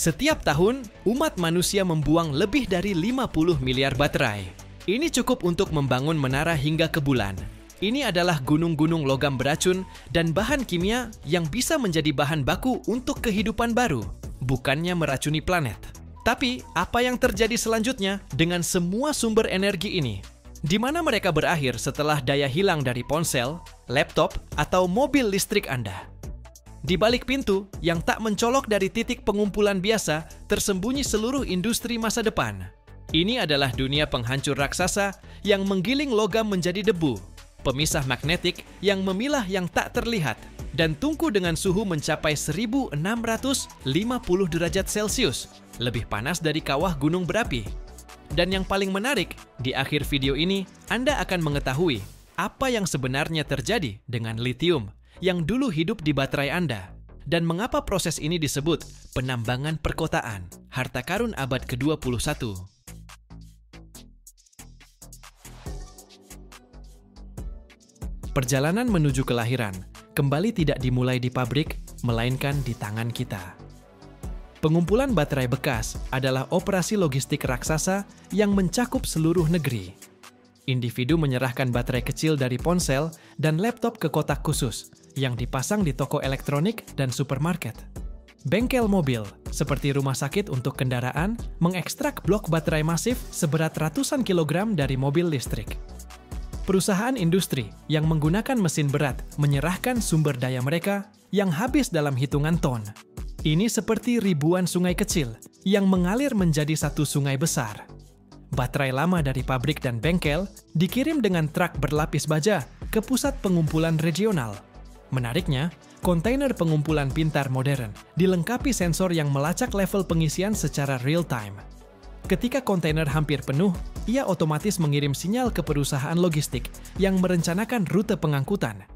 Setiap tahun, umat manusia membuang lebih dari 50 miliar baterai. Ini cukup untuk membangun menara hingga ke bulan. Ini adalah gunung-gunung logam beracun dan bahan kimia yang bisa menjadi bahan baku untuk kehidupan baru, bukannya meracuni planet. Tapi, apa yang terjadi selanjutnya dengan semua sumber energi ini? Di mana mereka berakhir setelah daya hilang dari ponsel, laptop, atau mobil listrik Anda? Di balik pintu yang tak mencolok dari titik pengumpulan biasa, tersembunyi seluruh industri masa depan. Ini adalah dunia penghancur raksasa yang menggiling logam menjadi debu, pemisah magnetik yang memilah yang tak terlihat, dan tungku dengan suhu mencapai 1650 derajat Celcius, lebih panas dari kawah gunung berapi. Dan yang paling menarik, di akhir video ini, Anda akan mengetahui apa yang sebenarnya terjadi dengan litium yang dulu hidup di baterai Anda, dan mengapa proses ini disebut penambangan perkotaan, harta karun abad ke-21. Perjalanan menuju kelahiran kembali tidak dimulai di pabrik, melainkan di tangan kita. Pengumpulan baterai bekas adalah operasi logistik raksasa yang mencakup seluruh negeri. Individu menyerahkan baterai kecil dari ponsel dan laptop ke kotak khusus yang dipasang di toko elektronik dan supermarket. Bengkel mobil, seperti rumah sakit untuk kendaraan, mengekstrak blok baterai masif seberat ratusan kilogram dari mobil listrik. Perusahaan industri yang menggunakan mesin berat menyerahkan sumber daya mereka yang habis dalam hitungan ton. Ini seperti ribuan sungai kecil yang mengalir menjadi satu sungai besar. Baterai lama dari pabrik dan bengkel dikirim dengan truk berlapis baja ke pusat pengumpulan regional. Menariknya, kontainer pengumpulan pintar modern dilengkapi sensor yang melacak level pengisian secara real-time. Ketika kontainer hampir penuh, ia otomatis mengirim sinyal ke perusahaan logistik yang merencanakan rute pengangkutan.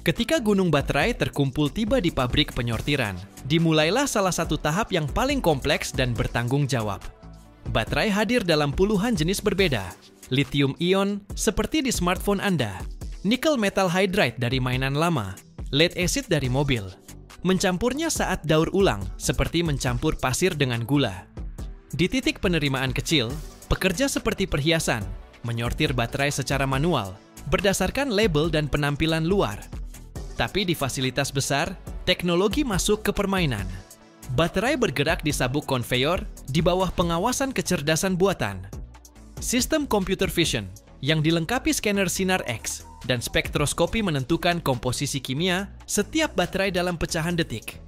Ketika gunung baterai terkumpul tiba di pabrik penyortiran, dimulailah salah satu tahap yang paling kompleks dan bertanggung jawab. Baterai hadir dalam puluhan jenis berbeda. Lithium ion seperti di smartphone Anda, nickel metal hydride dari mainan lama, lead acid dari mobil. Mencampurnya saat daur ulang seperti mencampur pasir dengan gula. Di titik penerimaan kecil, pekerja seperti perhiasan menyortir baterai secara manual berdasarkan label dan penampilan luar. Tapi di fasilitas besar, teknologi masuk ke permainan. Baterai bergerak di sabuk konveyor di bawah pengawasan kecerdasan buatan. Sistem computer vision yang dilengkapi scanner sinar X dan spektroskopi menentukan komposisi kimia setiap baterai dalam pecahan detik.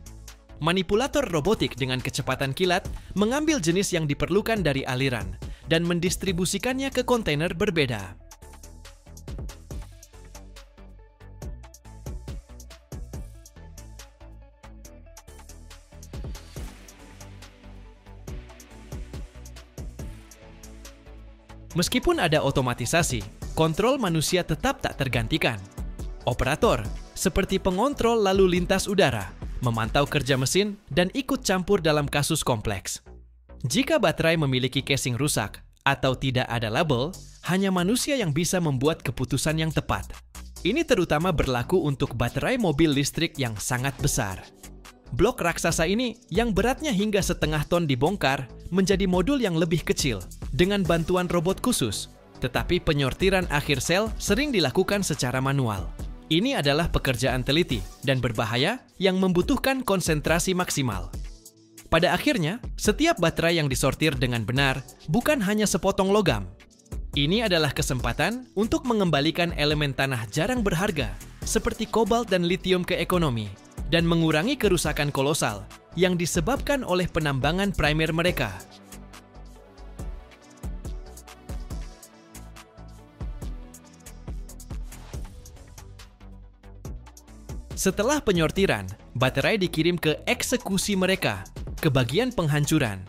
Manipulator robotik dengan kecepatan kilat mengambil jenis yang diperlukan dari aliran dan mendistribusikannya ke kontainer berbeda. Meskipun ada otomatisasi, kontrol manusia tetap tak tergantikan. Operator, seperti pengontrol lalu lintas udara, memantau kerja mesin dan ikut campur dalam kasus kompleks. Jika baterai memiliki casing rusak atau tidak ada label, hanya manusia yang bisa membuat keputusan yang tepat. Ini terutama berlaku untuk baterai mobil listrik yang sangat besar. Blok raksasa ini yang beratnya hingga setengah ton dibongkar menjadi modul yang lebih kecil dengan bantuan robot khusus, tetapi penyortiran akhir sel sering dilakukan secara manual. Ini adalah pekerjaan teliti dan berbahaya yang membutuhkan konsentrasi maksimal. Pada akhirnya, setiap baterai yang disortir dengan benar bukan hanya sepotong logam. Ini adalah kesempatan untuk mengembalikan elemen tanah jarang berharga seperti kobalt dan litium ke ekonomi, dan mengurangi kerusakan kolosal yang disebabkan oleh penambangan primer mereka. Setelah penyortiran, baterai dikirim ke eksekusi mereka, ke bagian penghancuran.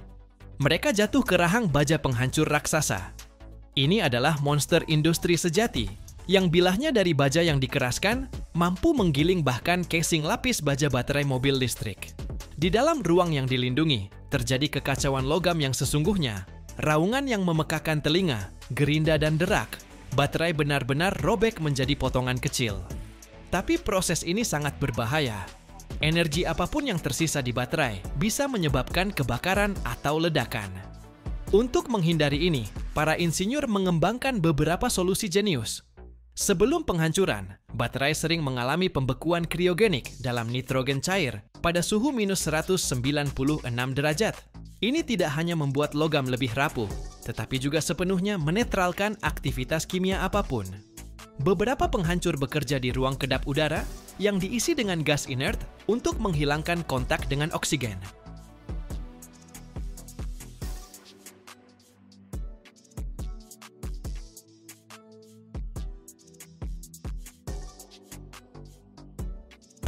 Mereka jatuh ke rahang baja penghancur raksasa. Ini adalah monster industri sejati, yang bilahnya dari baja yang dikeraskan mampu menggiling bahkan casing lapis baja baterai mobil listrik. Di dalam ruang yang dilindungi, terjadi kekacauan logam yang sesungguhnya. Raungan yang memekakan telinga, gerinda dan derak. Baterai benar-benar robek menjadi potongan kecil. Tapi proses ini sangat berbahaya. Energi apapun yang tersisa di baterai bisa menyebabkan kebakaran atau ledakan. Untuk menghindari ini, para insinyur mengembangkan beberapa solusi jenius. Sebelum penghancuran, baterai sering mengalami pembekuan kriogenik dalam nitrogen cair pada suhu minus 196 derajat. Ini tidak hanya membuat logam lebih rapuh, tetapi juga sepenuhnya menetralkan aktivitas kimia apapun. Beberapa penghancur bekerja di ruang kedap udara yang diisi dengan gas inert untuk menghilangkan kontak dengan oksigen.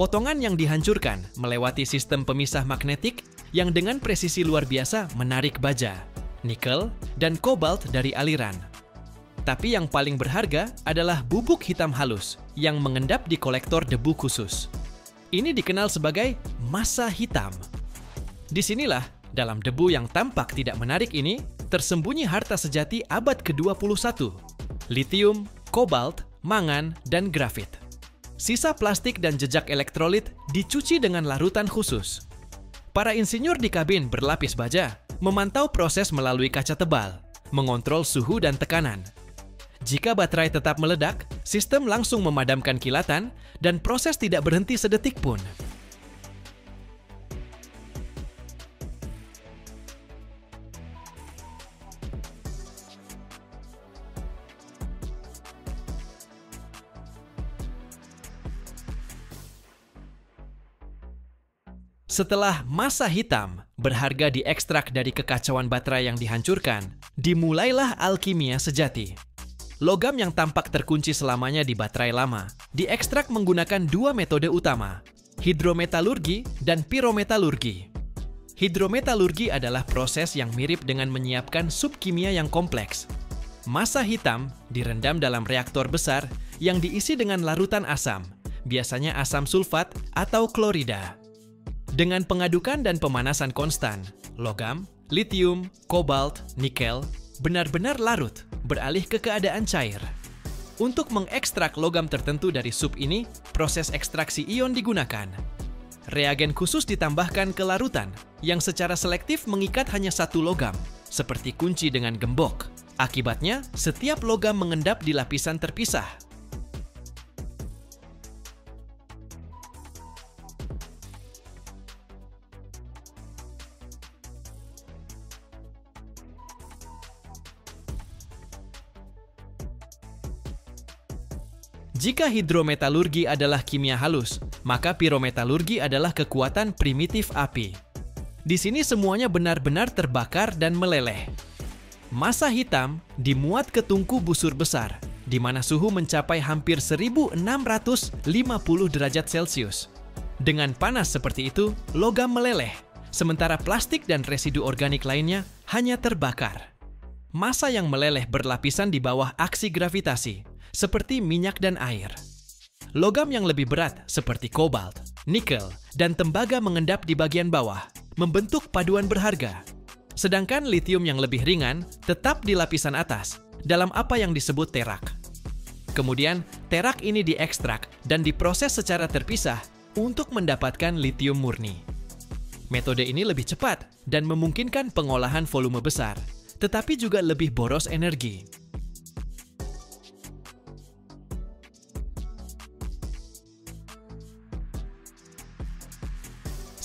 Potongan yang dihancurkan melewati sistem pemisah magnetik yang dengan presisi luar biasa menarik baja, nikel, dan kobalt dari aliran. Tapi yang paling berharga adalah bubuk hitam halus yang mengendap di kolektor debu khusus. Ini dikenal sebagai massa hitam. Disinilah, dalam debu yang tampak tidak menarik ini, tersembunyi harta sejati abad ke-21, litium, kobalt, mangan, dan grafit. Sisa plastik dan jejak elektrolit dicuci dengan larutan khusus. Para insinyur di kabin berlapis baja memantau proses melalui kaca tebal, mengontrol suhu dan tekanan. Jika baterai tetap meledak, sistem langsung memadamkan kilatan dan proses tidak berhenti sedetik pun. Setelah massa hitam berharga diekstrak dari kekacauan baterai yang dihancurkan, dimulailah alkimia sejati. Logam yang tampak terkunci selamanya di baterai lama diekstrak menggunakan dua metode utama, hidrometalurgi dan pirometalurgi. Hidrometalurgi adalah proses yang mirip dengan menyiapkan sup kimia yang kompleks. Massa hitam direndam dalam reaktor besar yang diisi dengan larutan asam, biasanya asam sulfat atau klorida. Dengan pengadukan dan pemanasan konstan, logam, litium, kobalt, nikel benar-benar larut, beralih ke keadaan cair. Untuk mengekstrak logam tertentu dari sup ini, proses ekstraksi ion digunakan. Reagen khusus ditambahkan ke larutan, yang secara selektif mengikat hanya satu logam, seperti kunci dengan gembok. Akibatnya, setiap logam mengendap di lapisan terpisah. Jika hidrometalurgi adalah kimia halus, maka pirometalurgi adalah kekuatan primitif api. Di sini semuanya benar-benar terbakar dan meleleh. Massa hitam dimuat ke tungku busur besar, di mana suhu mencapai hampir 1650 derajat Celcius. Dengan panas seperti itu, logam meleleh, sementara plastik dan residu organik lainnya hanya terbakar. Massa yang meleleh berlapisan di bawah aksi gravitasi, seperti minyak dan air. Logam yang lebih berat seperti kobalt, nikel, dan tembaga mengendap di bagian bawah, membentuk paduan berharga. Sedangkan litium yang lebih ringan tetap di lapisan atas, dalam apa yang disebut terak. Kemudian, terak ini diekstrak dan diproses secara terpisah untuk mendapatkan litium murni. Metode ini lebih cepat dan memungkinkan pengolahan volume besar, tetapi juga lebih boros energi.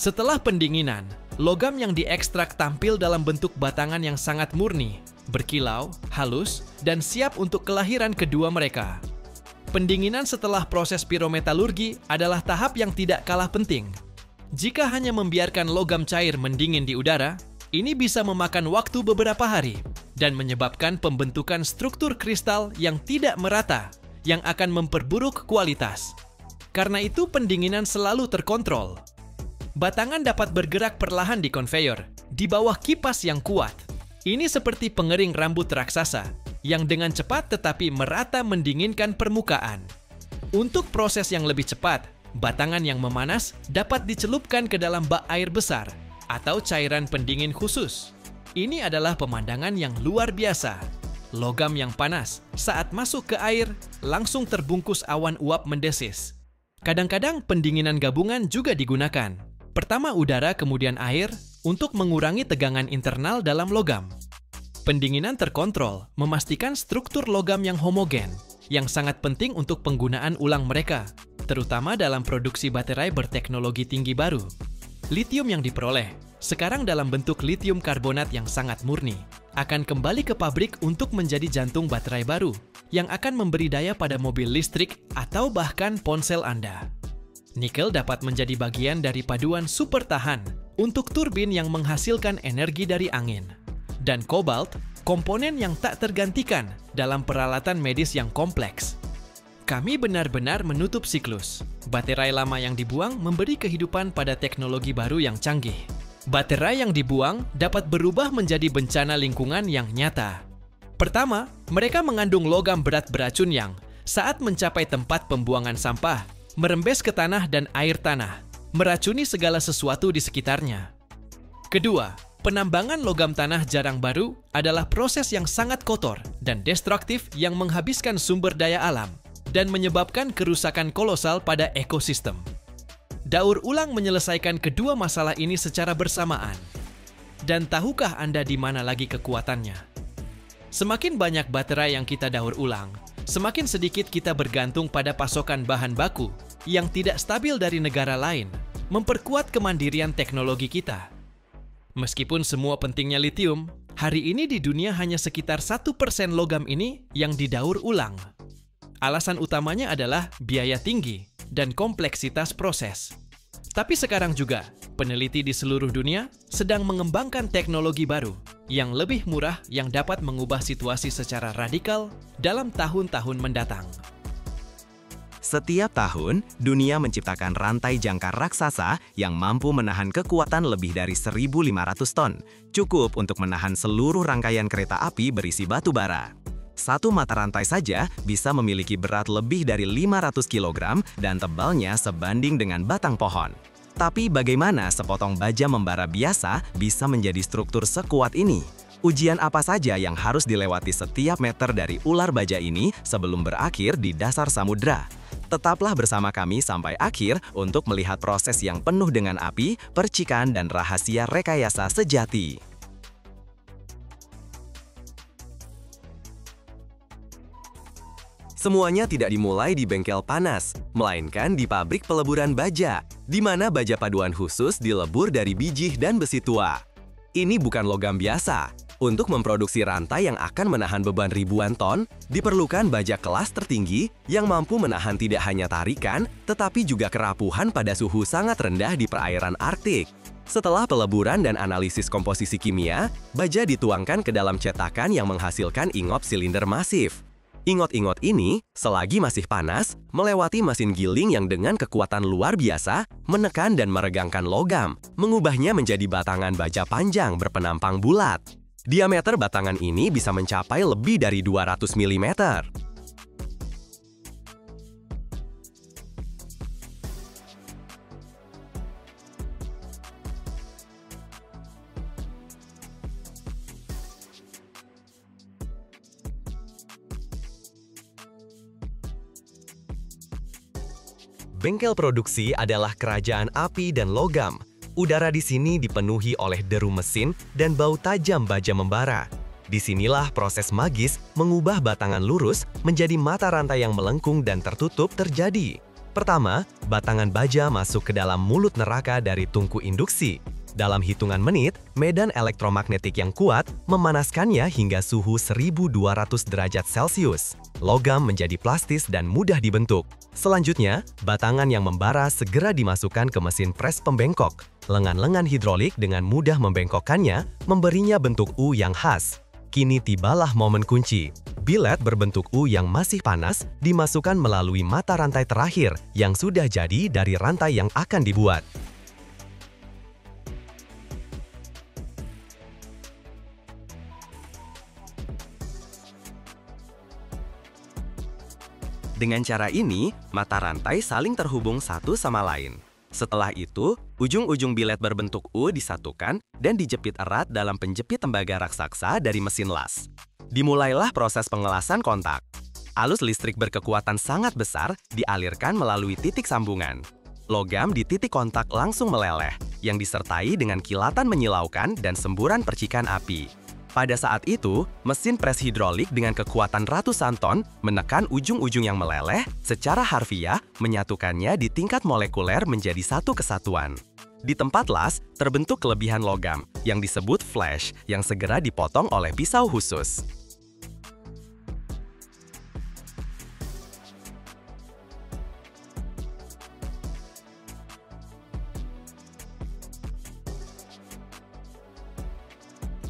Setelah pendinginan, logam yang diekstrak tampil dalam bentuk batangan yang sangat murni, berkilau, halus, dan siap untuk kelahiran kedua mereka. Pendinginan setelah proses pirometalurgi adalah tahap yang tidak kalah penting. Jika hanya membiarkan logam cair mendingin di udara, ini bisa memakan waktu beberapa hari dan menyebabkan pembentukan struktur kristal yang tidak merata, yang akan memperburuk kualitas. Karena itu pendinginan selalu terkontrol. Batangan dapat bergerak perlahan di konveyor, di bawah kipas yang kuat. Ini seperti pengering rambut raksasa, yang dengan cepat tetapi merata mendinginkan permukaan. Untuk proses yang lebih cepat, Batangan yang memanas dapat dicelupkan ke dalam bak air besar atau cairan pendingin khusus. Ini adalah pemandangan yang luar biasa. Logam yang panas saat masuk ke air langsung terbungkus awan uap mendesis. Kadang-kadang pendinginan gabungan juga digunakan. Pertama udara kemudian air untuk mengurangi tegangan internal dalam logam. Pendinginan terkontrol memastikan struktur logam yang homogen, yang sangat penting untuk penggunaan ulang mereka, terutama dalam produksi baterai berteknologi tinggi baru. Litium yang diperoleh, sekarang dalam bentuk litium karbonat yang sangat murni, akan kembali ke pabrik untuk menjadi jantung baterai baru, yang akan memberi daya pada mobil listrik atau bahkan ponsel Anda. Nikel dapat menjadi bagian dari paduan super tahan untuk turbin yang menghasilkan energi dari angin. Dan kobalt, komponen yang tak tergantikan dalam peralatan medis yang kompleks. Kami benar-benar menutup siklus. Baterai lama yang dibuang memberi kehidupan pada teknologi baru yang canggih. Baterai yang dibuang dapat berubah menjadi bencana lingkungan yang nyata. Pertama, mereka mengandung logam berat beracun yang, saat mencapai tempat pembuangan sampah, merembes ke tanah dan air tanah, meracuni segala sesuatu di sekitarnya. Kedua, penambangan logam tanah jarang baru adalah proses yang sangat kotor dan destruktif yang menghabiskan sumber daya alam dan menyebabkan kerusakan kolosal pada ekosistem. Daur ulang menyelesaikan kedua masalah ini secara bersamaan. Dan tahukah Anda di mana lagi kekuatannya? Semakin banyak baterai yang kita daur ulang, semakin sedikit kita bergantung pada pasokan bahan baku yang tidak stabil dari negara lain, memperkuat kemandirian teknologi kita. Meskipun semua pentingnya litium, hari ini di dunia hanya sekitar 1% logam ini yang didaur ulang. Alasan utamanya adalah biaya tinggi dan kompleksitas proses. Tapi sekarang juga, peneliti di seluruh dunia sedang mengembangkan teknologi baru yang lebih murah yang dapat mengubah situasi secara radikal dalam tahun-tahun mendatang. Setiap tahun, dunia menciptakan rantai jangkar raksasa yang mampu menahan kekuatan lebih dari 1.500 ton, cukup untuk menahan seluruh rangkaian kereta api berisi batu bara. Satu mata rantai saja bisa memiliki berat lebih dari 500 kg dan tebalnya sebanding dengan batang pohon. Tapi bagaimana sepotong baja membara biasa bisa menjadi struktur sekuat ini? Ujian apa saja yang harus dilewati setiap meter dari ular baja ini sebelum berakhir di dasar samudra? Tetaplah bersama kami sampai akhir untuk melihat proses yang penuh dengan api, percikan, dan rahasia rekayasa sejati. Semuanya tidak dimulai di bengkel panas, melainkan di pabrik peleburan baja, di mana baja paduan khusus dilebur dari biji dan besi tua. Ini bukan logam biasa. Untuk memproduksi rantai yang akan menahan beban ribuan ton, diperlukan baja kelas tertinggi yang mampu menahan tidak hanya tarikan, tetapi juga kerapuhan pada suhu sangat rendah di perairan Arktik. Setelah peleburan dan analisis komposisi kimia, baja dituangkan ke dalam cetakan yang menghasilkan ingot silinder masif. Ingot-ingot ini, selagi masih panas, melewati mesin giling yang dengan kekuatan luar biasa, menekan dan meregangkan logam, mengubahnya menjadi batangan baja panjang berpenampang bulat. Diameter batangan ini bisa mencapai lebih dari 200 mm. Bengkel produksi adalah kerajaan api dan logam. Udara di sini dipenuhi oleh deru mesin dan bau tajam baja membara. Disinilah proses magis mengubah batangan lurus menjadi mata rantai yang melengkung dan tertutup terjadi. Pertama, batangan baja masuk ke dalam mulut neraka dari tungku induksi. Dalam hitungan menit, medan elektromagnetik yang kuat memanaskannya hingga suhu 1200 derajat Celcius. Logam menjadi plastis dan mudah dibentuk. Selanjutnya, batangan yang membara segera dimasukkan ke mesin pres pembengkok. Lengan-lengan hidrolik dengan mudah membengkokkannya, memberinya bentuk U yang khas. Kini tibalah momen kunci. Bilet berbentuk U yang masih panas dimasukkan melalui mata rantai terakhir yang sudah jadi dari rantai yang akan dibuat. Dengan cara ini, mata rantai saling terhubung satu sama lain. Setelah itu, ujung-ujung bilet berbentuk U disatukan dan dijepit erat dalam penjepit tembaga raksasa dari mesin las. Dimulailah proses pengelasan kontak. Arus listrik berkekuatan sangat besar dialirkan melalui titik sambungan. Logam di titik kontak langsung meleleh, yang disertai dengan kilatan menyilaukan dan semburan percikan api. Pada saat itu, mesin pres hidrolik dengan kekuatan ratusan ton menekan ujung-ujung yang meleleh, secara harfiah menyatukannya di tingkat molekuler menjadi satu kesatuan. Di tempat las, terbentuk kelebihan logam yang disebut flash yang segera dipotong oleh pisau khusus.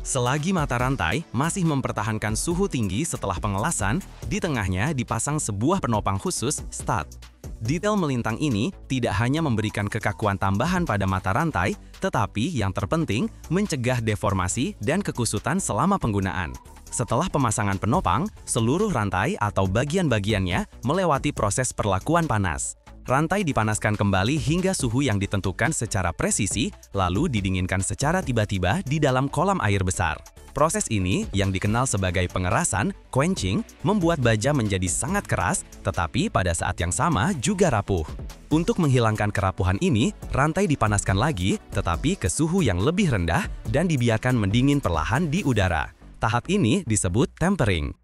Selagi mata rantai masih mempertahankan suhu tinggi setelah pengelasan, di tengahnya dipasang sebuah penopang khusus, stud. Detail melintang ini tidak hanya memberikan kekakuan tambahan pada mata rantai, tetapi yang terpenting mencegah deformasi dan kekusutan selama penggunaan. Setelah pemasangan penopang, seluruh rantai atau bagian-bagiannya melewati proses perlakuan panas. Rantai dipanaskan kembali hingga suhu yang ditentukan secara presisi, lalu didinginkan secara tiba-tiba di dalam kolam air besar. Proses ini, yang dikenal sebagai pengerasan, quenching, membuat baja menjadi sangat keras, tetapi pada saat yang sama juga rapuh. Untuk menghilangkan kerapuhan ini, rantai dipanaskan lagi, tetapi ke suhu yang lebih rendah dan dibiarkan mendingin perlahan di udara. Tahap ini disebut tempering.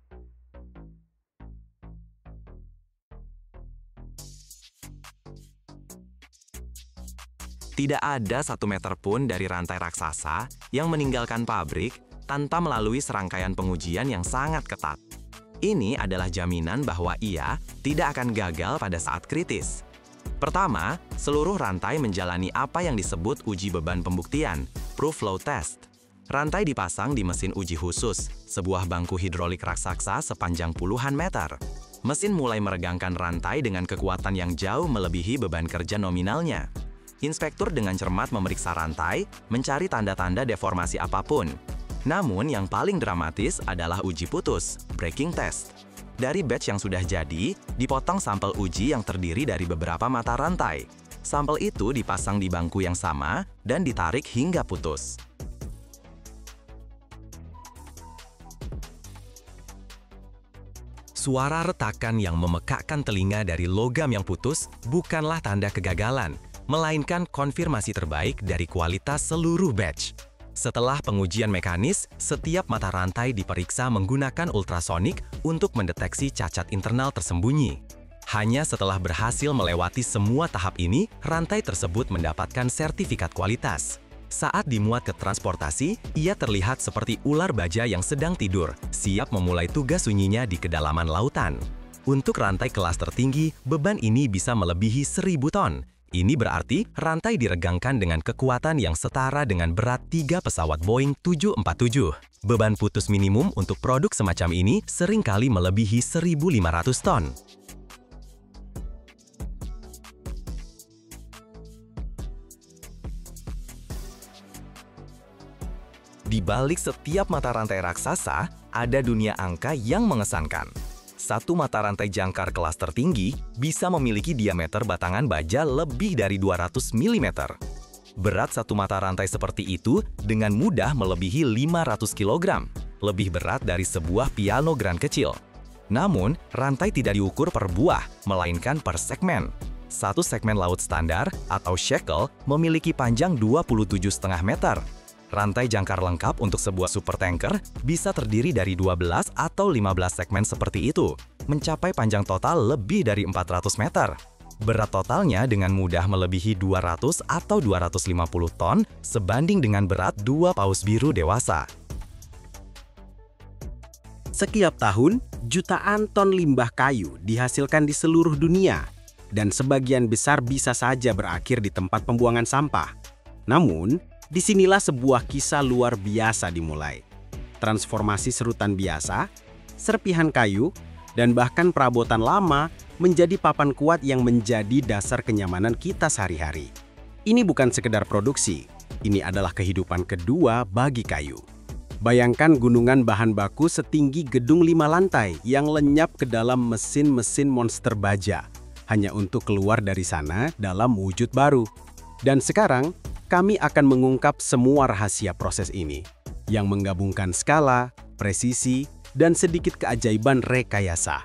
Tidak ada 1 meter pun dari rantai raksasa yang meninggalkan pabrik tanpa melalui serangkaian pengujian yang sangat ketat. Ini adalah jaminan bahwa ia tidak akan gagal pada saat kritis. Pertama, seluruh rantai menjalani apa yang disebut uji beban pembuktian, proof flow test. Rantai dipasang di mesin uji khusus, sebuah bangku hidrolik raksasa sepanjang puluhan meter. Mesin mulai meregangkan rantai dengan kekuatan yang jauh melebihi beban kerja nominalnya. Inspektur dengan cermat memeriksa rantai, mencari tanda-tanda deformasi apapun. Namun yang paling dramatis adalah uji putus, breaking test. Dari batch yang sudah jadi, dipotong sampel uji yang terdiri dari beberapa mata rantai. Sampel itu dipasang di bangku yang sama dan ditarik hingga putus. Suara retakan yang memekakkan telinga dari logam yang putus bukanlah tanda kegagalan, melainkan konfirmasi terbaik dari kualitas seluruh batch. Setelah pengujian mekanis, setiap mata rantai diperiksa menggunakan ultrasonik untuk mendeteksi cacat internal tersembunyi. Hanya setelah berhasil melewati semua tahap ini, rantai tersebut mendapatkan sertifikat kualitas. Saat dimuat ke transportasi, ia terlihat seperti ular baja yang sedang tidur, siap memulai tugas sunyinya di kedalaman lautan. Untuk rantai kelas tertinggi, beban ini bisa melebihi 1.000 ton. Ini berarti rantai diregangkan dengan kekuatan yang setara dengan berat 3 pesawat Boeing 747. Beban putus minimum untuk produk semacam ini seringkali melebihi 1.500 ton. Di balik setiap mata rantai raksasa, ada dunia angka yang mengesankan. Satu mata rantai jangkar kelas tertinggi bisa memiliki diameter batangan baja lebih dari 200 mm. Berat satu mata rantai seperti itu dengan mudah melebihi 500 kg, lebih berat dari sebuah piano grand kecil. Namun, rantai tidak diukur per buah, melainkan per segmen. Satu segmen laut standar atau shackle memiliki panjang 27,5 meter. Rantai jangkar lengkap untuk sebuah supertanker bisa terdiri dari 12 atau 15 segmen seperti itu, mencapai panjang total lebih dari 400 meter. Berat totalnya dengan mudah melebihi 200 atau 250 ton sebanding dengan berat 2 paus biru dewasa. Setiap tahun, jutaan ton limbah kayu dihasilkan di seluruh dunia, dan sebagian besar bisa saja berakhir di tempat pembuangan sampah. Namun, disinilah sebuah kisah luar biasa dimulai. Transformasi serutan biasa, serpihan kayu, dan bahkan perabotan lama menjadi papan kuat yang menjadi dasar kenyamanan kita sehari-hari. Ini bukan sekedar produksi, ini adalah kehidupan kedua bagi kayu. Bayangkan gunungan bahan baku setinggi gedung 5 lantai yang lenyap ke dalam mesin-mesin monster baja, hanya untuk keluar dari sana dalam wujud baru. Dan sekarang, kami akan mengungkap semua rahasia proses ini, yang menggabungkan skala, presisi, dan sedikit keajaiban rekayasa.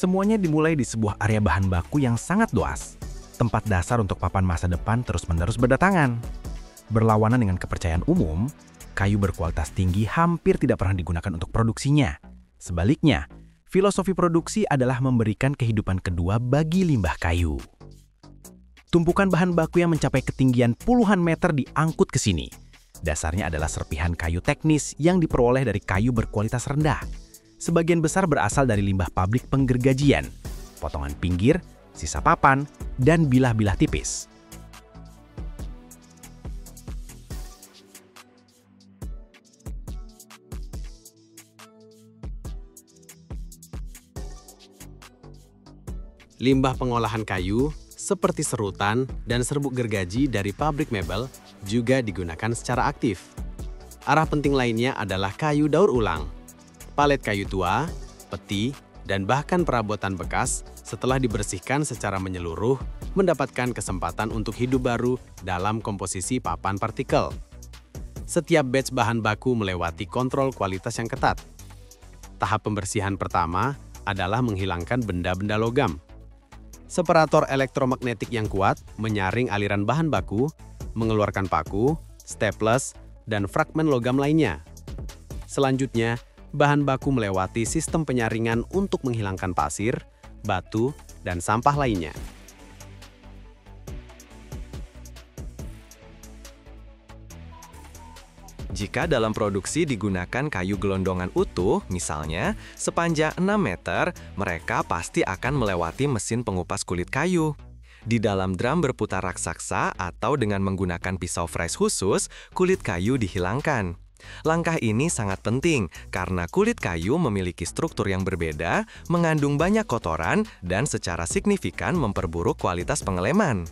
Semuanya dimulai di sebuah area bahan baku yang sangat luas, tempat dasar untuk papan masa depan terus-menerus berdatangan. Berlawanan dengan kepercayaan umum, kayu berkualitas tinggi hampir tidak pernah digunakan untuk produksinya. Sebaliknya, filosofi produksi adalah memberikan kehidupan kedua bagi limbah kayu. Tumpukan bahan baku yang mencapai ketinggian puluhan meter diangkut ke sini. Dasarnya adalah serpihan kayu teknis yang diperoleh dari kayu berkualitas rendah. Sebagian besar berasal dari limbah pabrik penggergajian, potongan pinggir, sisa papan, dan bilah-bilah tipis. Limbah pengolahan kayu, seperti serutan dan serbuk gergaji dari pabrik mebel, juga digunakan secara aktif. Arah penting lainnya adalah kayu daur ulang. Palet kayu tua, peti, dan bahkan perabotan bekas setelah dibersihkan secara menyeluruh mendapatkan kesempatan untuk hidup baru dalam komposisi papan partikel. Setiap batch bahan baku melewati kontrol kualitas yang ketat. Tahap pembersihan pertama adalah menghilangkan benda-benda logam. Separator elektromagnetik yang kuat menyaring aliran bahan baku, mengeluarkan paku, staples, dan fragmen logam lainnya. Selanjutnya, bahan baku melewati sistem penyaringan untuk menghilangkan pasir, batu, dan sampah lainnya. Jika dalam produksi digunakan kayu gelondongan utuh, misalnya sepanjang 6 meter, mereka pasti akan melewati mesin pengupas kulit kayu. Di dalam drum berputar raksasa atau dengan menggunakan pisau fresh khusus, kulit kayu dihilangkan. Langkah ini sangat penting karena kulit kayu memiliki struktur yang berbeda, mengandung banyak kotoran, dan secara signifikan memperburuk kualitas pengeleman.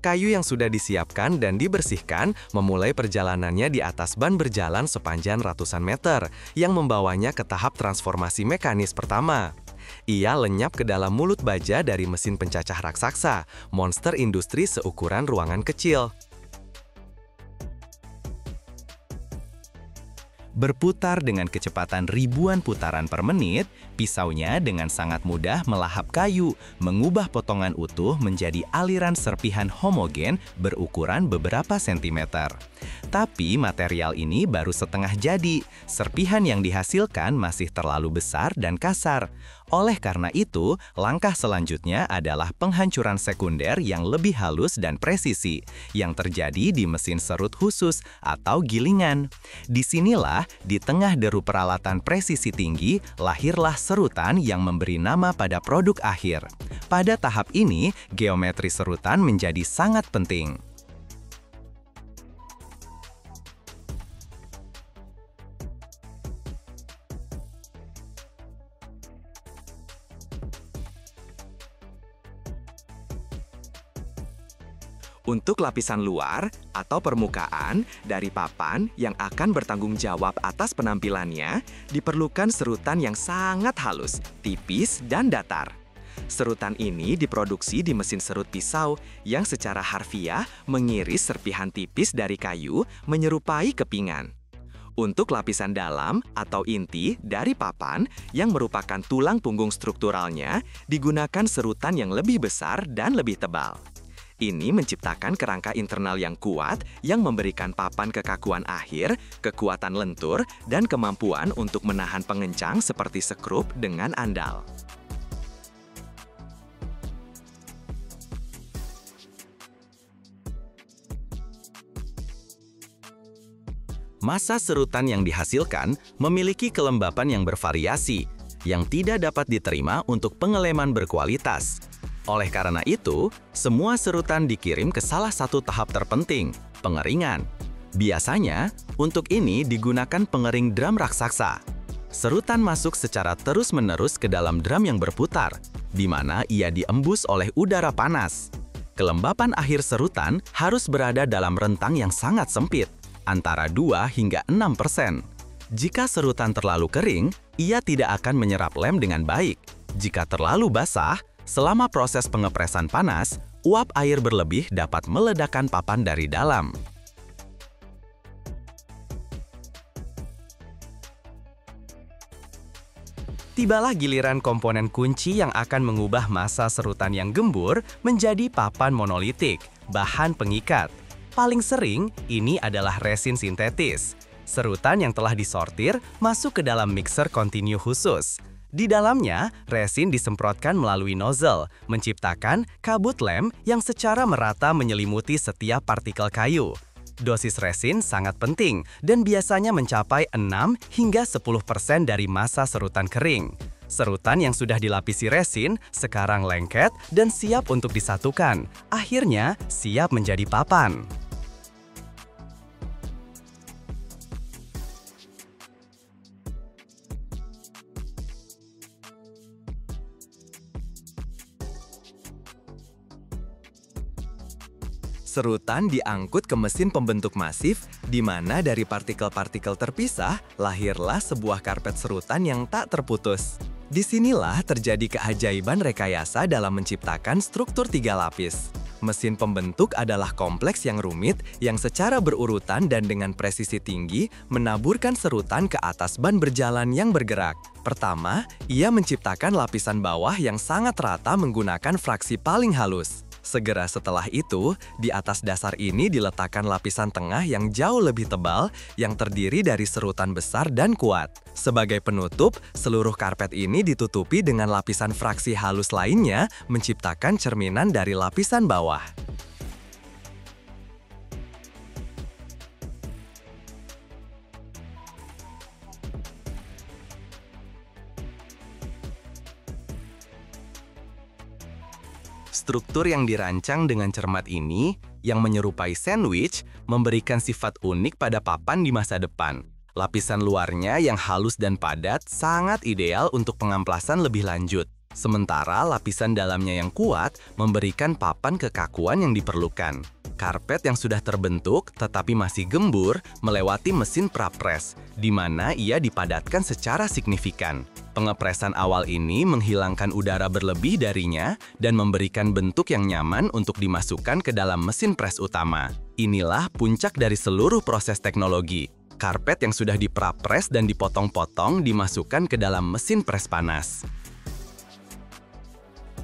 Kayu yang sudah disiapkan dan dibersihkan memulai perjalanannya di atas ban berjalan sepanjang ratusan meter, yang membawanya ke tahap transformasi mekanis pertama. Ia lenyap ke dalam mulut baja dari mesin pencacah raksasa, monster industri seukuran ruangan kecil. Berputar dengan kecepatan ribuan putaran per menit, pisaunya dengan sangat mudah melahap kayu, mengubah potongan utuh menjadi aliran serpihan homogen berukuran beberapa sentimeter. Tapi material ini baru setengah jadi, serpihan yang dihasilkan masih terlalu besar dan kasar. Oleh karena itu, langkah selanjutnya adalah penghancuran sekunder yang lebih halus dan presisi, yang terjadi di mesin serut khusus atau gilingan. Disinilah, di tengah deru peralatan presisi tinggi, lahirlah serutan yang memberi nama pada produk akhir. Pada tahap ini, geometri serutan menjadi sangat penting. Untuk lapisan luar atau permukaan dari papan yang akan bertanggung jawab atas penampilannya, diperlukan serutan yang sangat halus, tipis, dan datar. Serutan ini diproduksi di mesin serut pisau yang secara harfiah mengiris serpihan tipis dari kayu menyerupai kepingan. Untuk lapisan dalam atau inti dari papan yang merupakan tulang punggung strukturalnya, digunakan serutan yang lebih besar dan lebih tebal. Ini menciptakan kerangka internal yang kuat yang memberikan papan kekakuan akhir, kekuatan lentur, dan kemampuan untuk menahan pengencang seperti sekrup dengan andal. Massa serutan yang dihasilkan memiliki kelembapan yang bervariasi, yang tidak dapat diterima untuk pengeleman berkualitas. Oleh karena itu, semua serutan dikirim ke salah satu tahap terpenting, pengeringan. Biasanya, untuk ini digunakan pengering drum raksasa. Serutan masuk secara terus-menerus ke dalam drum yang berputar, di mana ia diembus oleh udara panas. Kelembapan akhir serutan harus berada dalam rentang yang sangat sempit, antara 2 hingga 6%. Jika serutan terlalu kering, ia tidak akan menyerap lem dengan baik. Jika terlalu basah, selama proses pengepresan panas, uap air berlebih dapat meledakkan papan dari dalam. Tibalah giliran komponen kunci yang akan mengubah massa serutan yang gembur menjadi papan monolitik, bahan pengikat. Paling sering, ini adalah resin sintetis. Serutan yang telah disortir masuk ke dalam mixer kontinu khusus. Di dalamnya, resin disemprotkan melalui nozzle, menciptakan kabut lem yang secara merata menyelimuti setiap partikel kayu. Dosis resin sangat penting dan biasanya mencapai 6 hingga 10% dari massa serutan kering. Serutan yang sudah dilapisi resin sekarang lengket dan siap untuk disatukan. Akhirnya, siap menjadi papan. Serutan diangkut ke mesin pembentuk masif, di mana dari partikel-partikel terpisah, lahirlah sebuah karpet serutan yang tak terputus. Disinilah terjadi keajaiban rekayasa dalam menciptakan struktur 3 lapis. Mesin pembentuk adalah kompleks yang rumit, yang secara berurutan dan dengan presisi tinggi, menaburkan serutan ke atas ban berjalan yang bergerak. Pertama, ia menciptakan lapisan bawah yang sangat rata menggunakan fraksi paling halus. Segera setelah itu, di atas dasar ini diletakkan lapisan tengah yang jauh lebih tebal yang terdiri dari serutan besar dan kuat. Sebagai penutup, seluruh karpet ini ditutupi dengan lapisan fraksi halus lainnya, menciptakan cerminan dari lapisan bawah. Struktur yang dirancang dengan cermat ini, yang menyerupai sandwich, memberikan sifat unik pada papan di masa depan. Lapisan luarnya yang halus dan padat sangat ideal untuk pengamplasan lebih lanjut. Sementara lapisan dalamnya yang kuat memberikan papan kekakuan yang diperlukan. Karpet yang sudah terbentuk tetapi masih gembur melewati mesin prapres, di mana ia dipadatkan secara signifikan. Pengepresan awal ini menghilangkan udara berlebih darinya dan memberikan bentuk yang nyaman untuk dimasukkan ke dalam mesin pres utama. Inilah puncak dari seluruh proses teknologi. Karpet yang sudah diprapres dan dipotong-potong dimasukkan ke dalam mesin pres panas.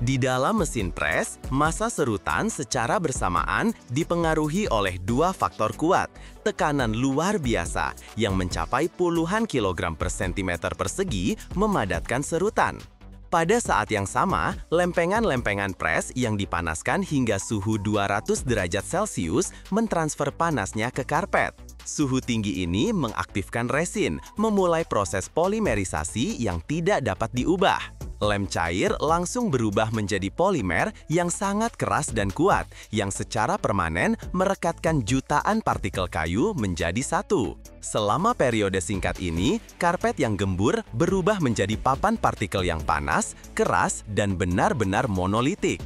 Di dalam mesin pres, massa serutan secara bersamaan dipengaruhi oleh 2 faktor kuat, tekanan luar biasa yang mencapai puluhan kilogram per sentimeter persegi memadatkan serutan. Pada saat yang sama, lempengan-lempengan pres yang dipanaskan hingga suhu 200 derajat Celcius mentransfer panasnya ke karpet. Suhu tinggi ini mengaktifkan resin, memulai proses polimerisasi yang tidak dapat diubah. Lem cair langsung berubah menjadi polimer yang sangat keras dan kuat, yang secara permanen merekatkan jutaan partikel kayu menjadi satu. Selama periode singkat ini, karpet yang gembur berubah menjadi papan partikel yang panas, keras, dan benar-benar monolitik.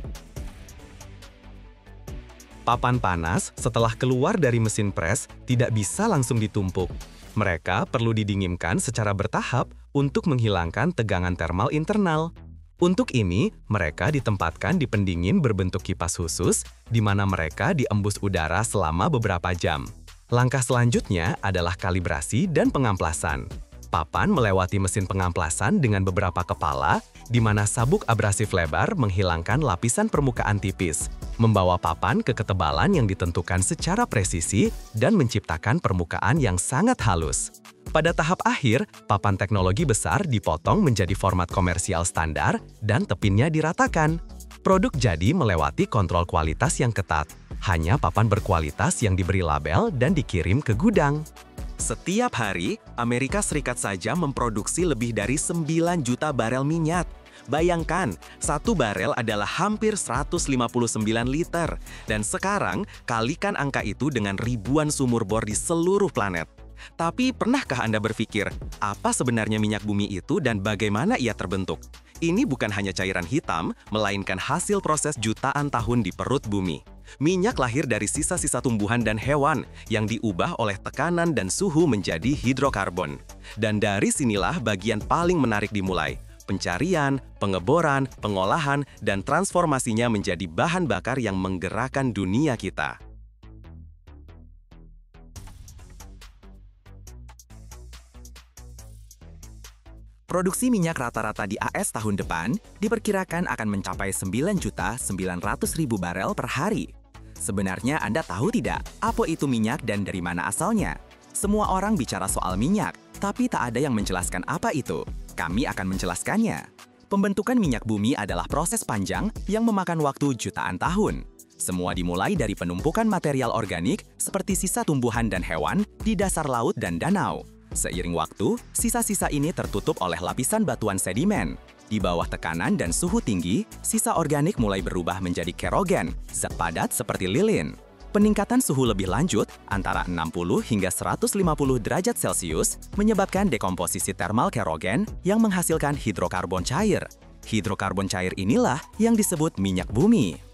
Papan panas setelah keluar dari mesin pres tidak bisa langsung ditumpuk. Mereka perlu didinginkan secara bertahap untuk menghilangkan tegangan termal internal. Untuk ini, mereka ditempatkan di pendingin berbentuk kipas khusus, di mana mereka diembus udara selama beberapa jam. Langkah selanjutnya adalah kalibrasi dan pengamplasan. Papan melewati mesin pengamplasan dengan beberapa kepala, di mana sabuk abrasif lebar menghilangkan lapisan permukaan tipis, membawa papan ke ketebalan yang ditentukan secara presisi dan menciptakan permukaan yang sangat halus. Pada tahap akhir, papan teknologi besar dipotong menjadi format komersial standar dan tepinnya diratakan. Produk jadi melewati kontrol kualitas yang ketat. Hanya papan berkualitas yang diberi label dan dikirim ke gudang. Setiap hari, Amerika Serikat saja memproduksi lebih dari 9 juta barel minyak. Bayangkan, 1 barel adalah hampir 159 liter. Dan sekarang, kalikan angka itu dengan ribuan sumur bor di seluruh planet. Tapi pernahkah Anda berpikir, apa sebenarnya minyak bumi itu dan bagaimana ia terbentuk? Ini bukan hanya cairan hitam, melainkan hasil proses jutaan tahun di perut bumi. Minyak lahir dari sisa-sisa tumbuhan dan hewan yang diubah oleh tekanan dan suhu menjadi hidrokarbon. Dan dari sinilah bagian paling menarik dimulai. Pencarian, pengeboran, pengolahan, dan transformasinya menjadi bahan bakar yang menggerakkan dunia kita. Produksi minyak rata-rata di AS tahun depan diperkirakan akan mencapai 9.900.000 barel per hari. Sebenarnya Anda tahu tidak apa itu minyak dan dari mana asalnya? Semua orang bicara soal minyak, tapi tak ada yang menjelaskan apa itu. Kami akan menjelaskannya. Pembentukan minyak bumi adalah proses panjang yang memakan waktu jutaan tahun. Semua dimulai dari penumpukan material organik seperti sisa tumbuhan dan hewan di dasar laut dan danau. Seiring waktu, sisa-sisa ini tertutup oleh lapisan batuan sedimen. Di bawah tekanan dan suhu tinggi, sisa organik mulai berubah menjadi kerogen, zat padat seperti lilin. Peningkatan suhu lebih lanjut, antara 60 hingga 150 derajat Celcius, menyebabkan dekomposisi termal kerogen yang menghasilkan hidrokarbon cair. Hidrokarbon cair inilah yang disebut minyak bumi.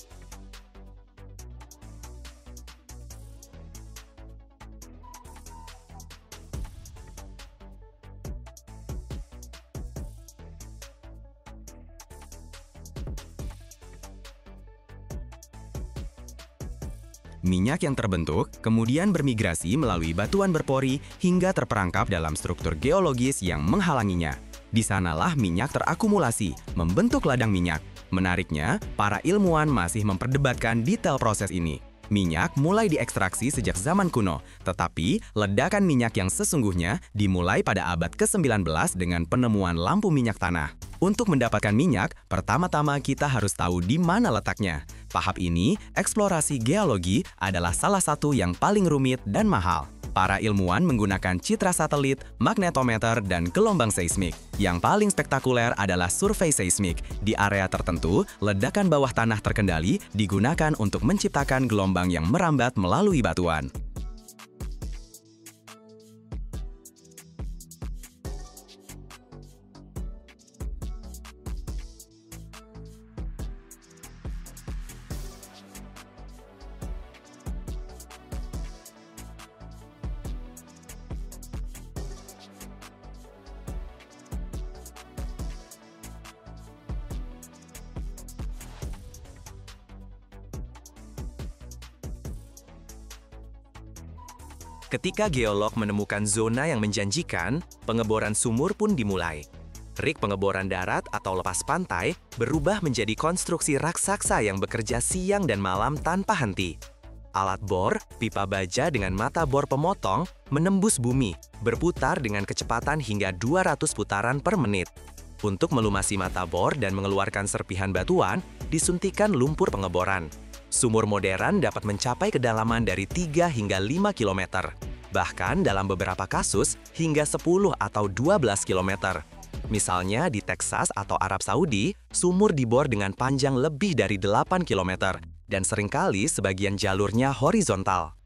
Minyak yang terbentuk kemudian bermigrasi melalui batuan berpori hingga terperangkap dalam struktur geologis yang menghalanginya. Di sanalah minyak terakumulasi, membentuk ladang minyak. Menariknya, para ilmuwan masih memperdebatkan detail proses ini. Minyak mulai diekstraksi sejak zaman kuno, tetapi ledakan minyak yang sesungguhnya dimulai pada abad ke-19 dengan penemuan lampu minyak tanah. Untuk mendapatkan minyak, pertama-tama kita harus tahu di mana letaknya. Tahap ini, eksplorasi geologi adalah salah satu yang paling rumit dan mahal. Para ilmuwan menggunakan citra satelit, magnetometer, dan gelombang seismik. Yang paling spektakuler adalah survei seismik. Di area tertentu, ledakan bawah tanah terkendali digunakan untuk menciptakan gelombang yang merambat melalui batuan. Ketika geolog menemukan zona yang menjanjikan, pengeboran sumur pun dimulai. Rig pengeboran darat atau lepas pantai berubah menjadi konstruksi raksasa yang bekerja siang dan malam tanpa henti. Alat bor, pipa baja dengan mata bor pemotong, menembus bumi, berputar dengan kecepatan hingga 200 putaran per menit. Untuk melumasi mata bor dan mengeluarkan serpihan batuan, disuntikan lumpur pengeboran. Sumur modern dapat mencapai kedalaman dari 3 hingga 5 km. Bahkan dalam beberapa kasus, hingga 10 atau 12 km. Misalnya di Texas atau Arab Saudi, sumur dibor dengan panjang lebih dari 8 km dan seringkali sebagian jalurnya horizontal.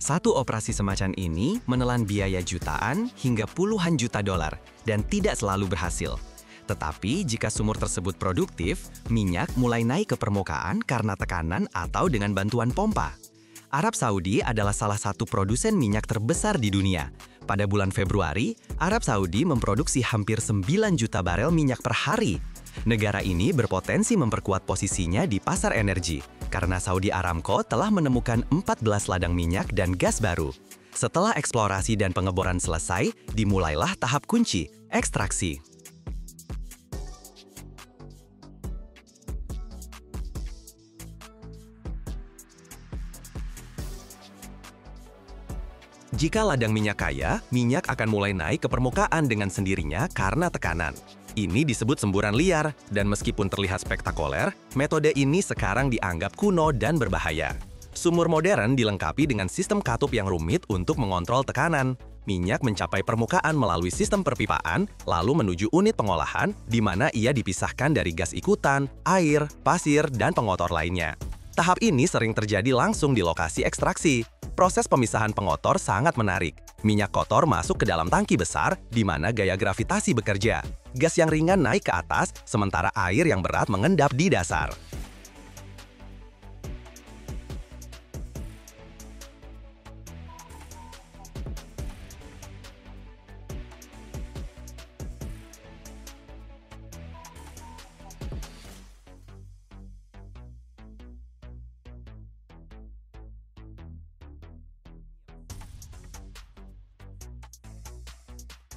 Satu operasi semacam ini menelan biaya jutaan hingga puluhan juta dolar dan tidak selalu berhasil. Tetapi jika sumur tersebut produktif, minyak mulai naik ke permukaan karena tekanan atau dengan bantuan pompa. Arab Saudi adalah salah satu produsen minyak terbesar di dunia. Pada bulan Februari, Arab Saudi memproduksi hampir 9 juta barel minyak per hari. Negara ini berpotensi memperkuat posisinya di pasar energi, karena Saudi Aramco telah menemukan 14 ladang minyak dan gas baru. Setelah eksplorasi dan pengeboran selesai, dimulailah tahap kunci, ekstraksi. Jika ladang minyak kaya, minyak akan mulai naik ke permukaan dengan sendirinya karena tekanan. Ini disebut semburan liar, dan meskipun terlihat spektakuler, metode ini sekarang dianggap kuno dan berbahaya. Sumur modern dilengkapi dengan sistem katup yang rumit untuk mengontrol tekanan. Minyak mencapai permukaan melalui sistem perpipaan, lalu menuju unit pengolahan, di mana ia dipisahkan dari gas ikutan, air, pasir, dan pengotor lainnya. Tahap ini sering terjadi langsung di lokasi ekstraksi. Proses pemisahan pengotor sangat menarik. Minyak kotor masuk ke dalam tangki besar, di mana gaya gravitasi bekerja. Gas yang ringan naik ke atas, sementara air yang berat mengendap di dasar.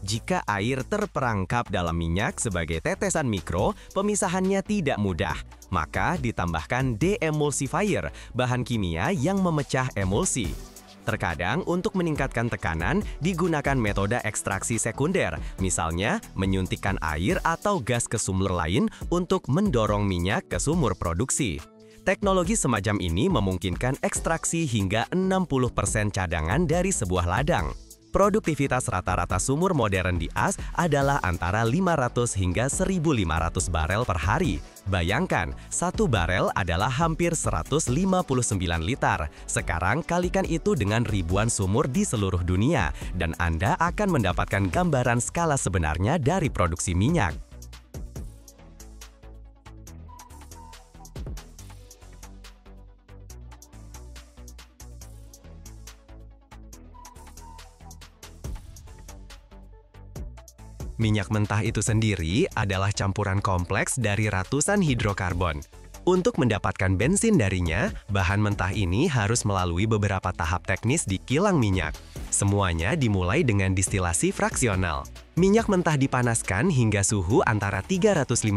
Jika air terperangkap dalam minyak sebagai tetesan mikro, pemisahannya tidak mudah. Maka ditambahkan deemulsifier, bahan kimia yang memecah emulsi. Terkadang untuk meningkatkan tekanan digunakan metode ekstraksi sekunder, misalnya menyuntikkan air atau gas ke sumber lain untuk mendorong minyak ke sumur produksi. Teknologi semacam ini memungkinkan ekstraksi hingga 60% cadangan dari sebuah ladang. Produktivitas rata-rata sumur modern di AS adalah antara 500 hingga 1.500 barel per hari. Bayangkan, satu barel adalah hampir 159 liter. Sekarang kalikan itu dengan ribuan sumur di seluruh dunia, dan Anda akan mendapatkan gambaran skala sebenarnya dari produksi minyak. Minyak mentah itu sendiri adalah campuran kompleks dari ratusan hidrokarbon. Untuk mendapatkan bensin darinya, bahan mentah ini harus melalui beberapa tahap teknis di kilang minyak. Semuanya dimulai dengan distilasi fraksional. Minyak mentah dipanaskan hingga suhu antara 350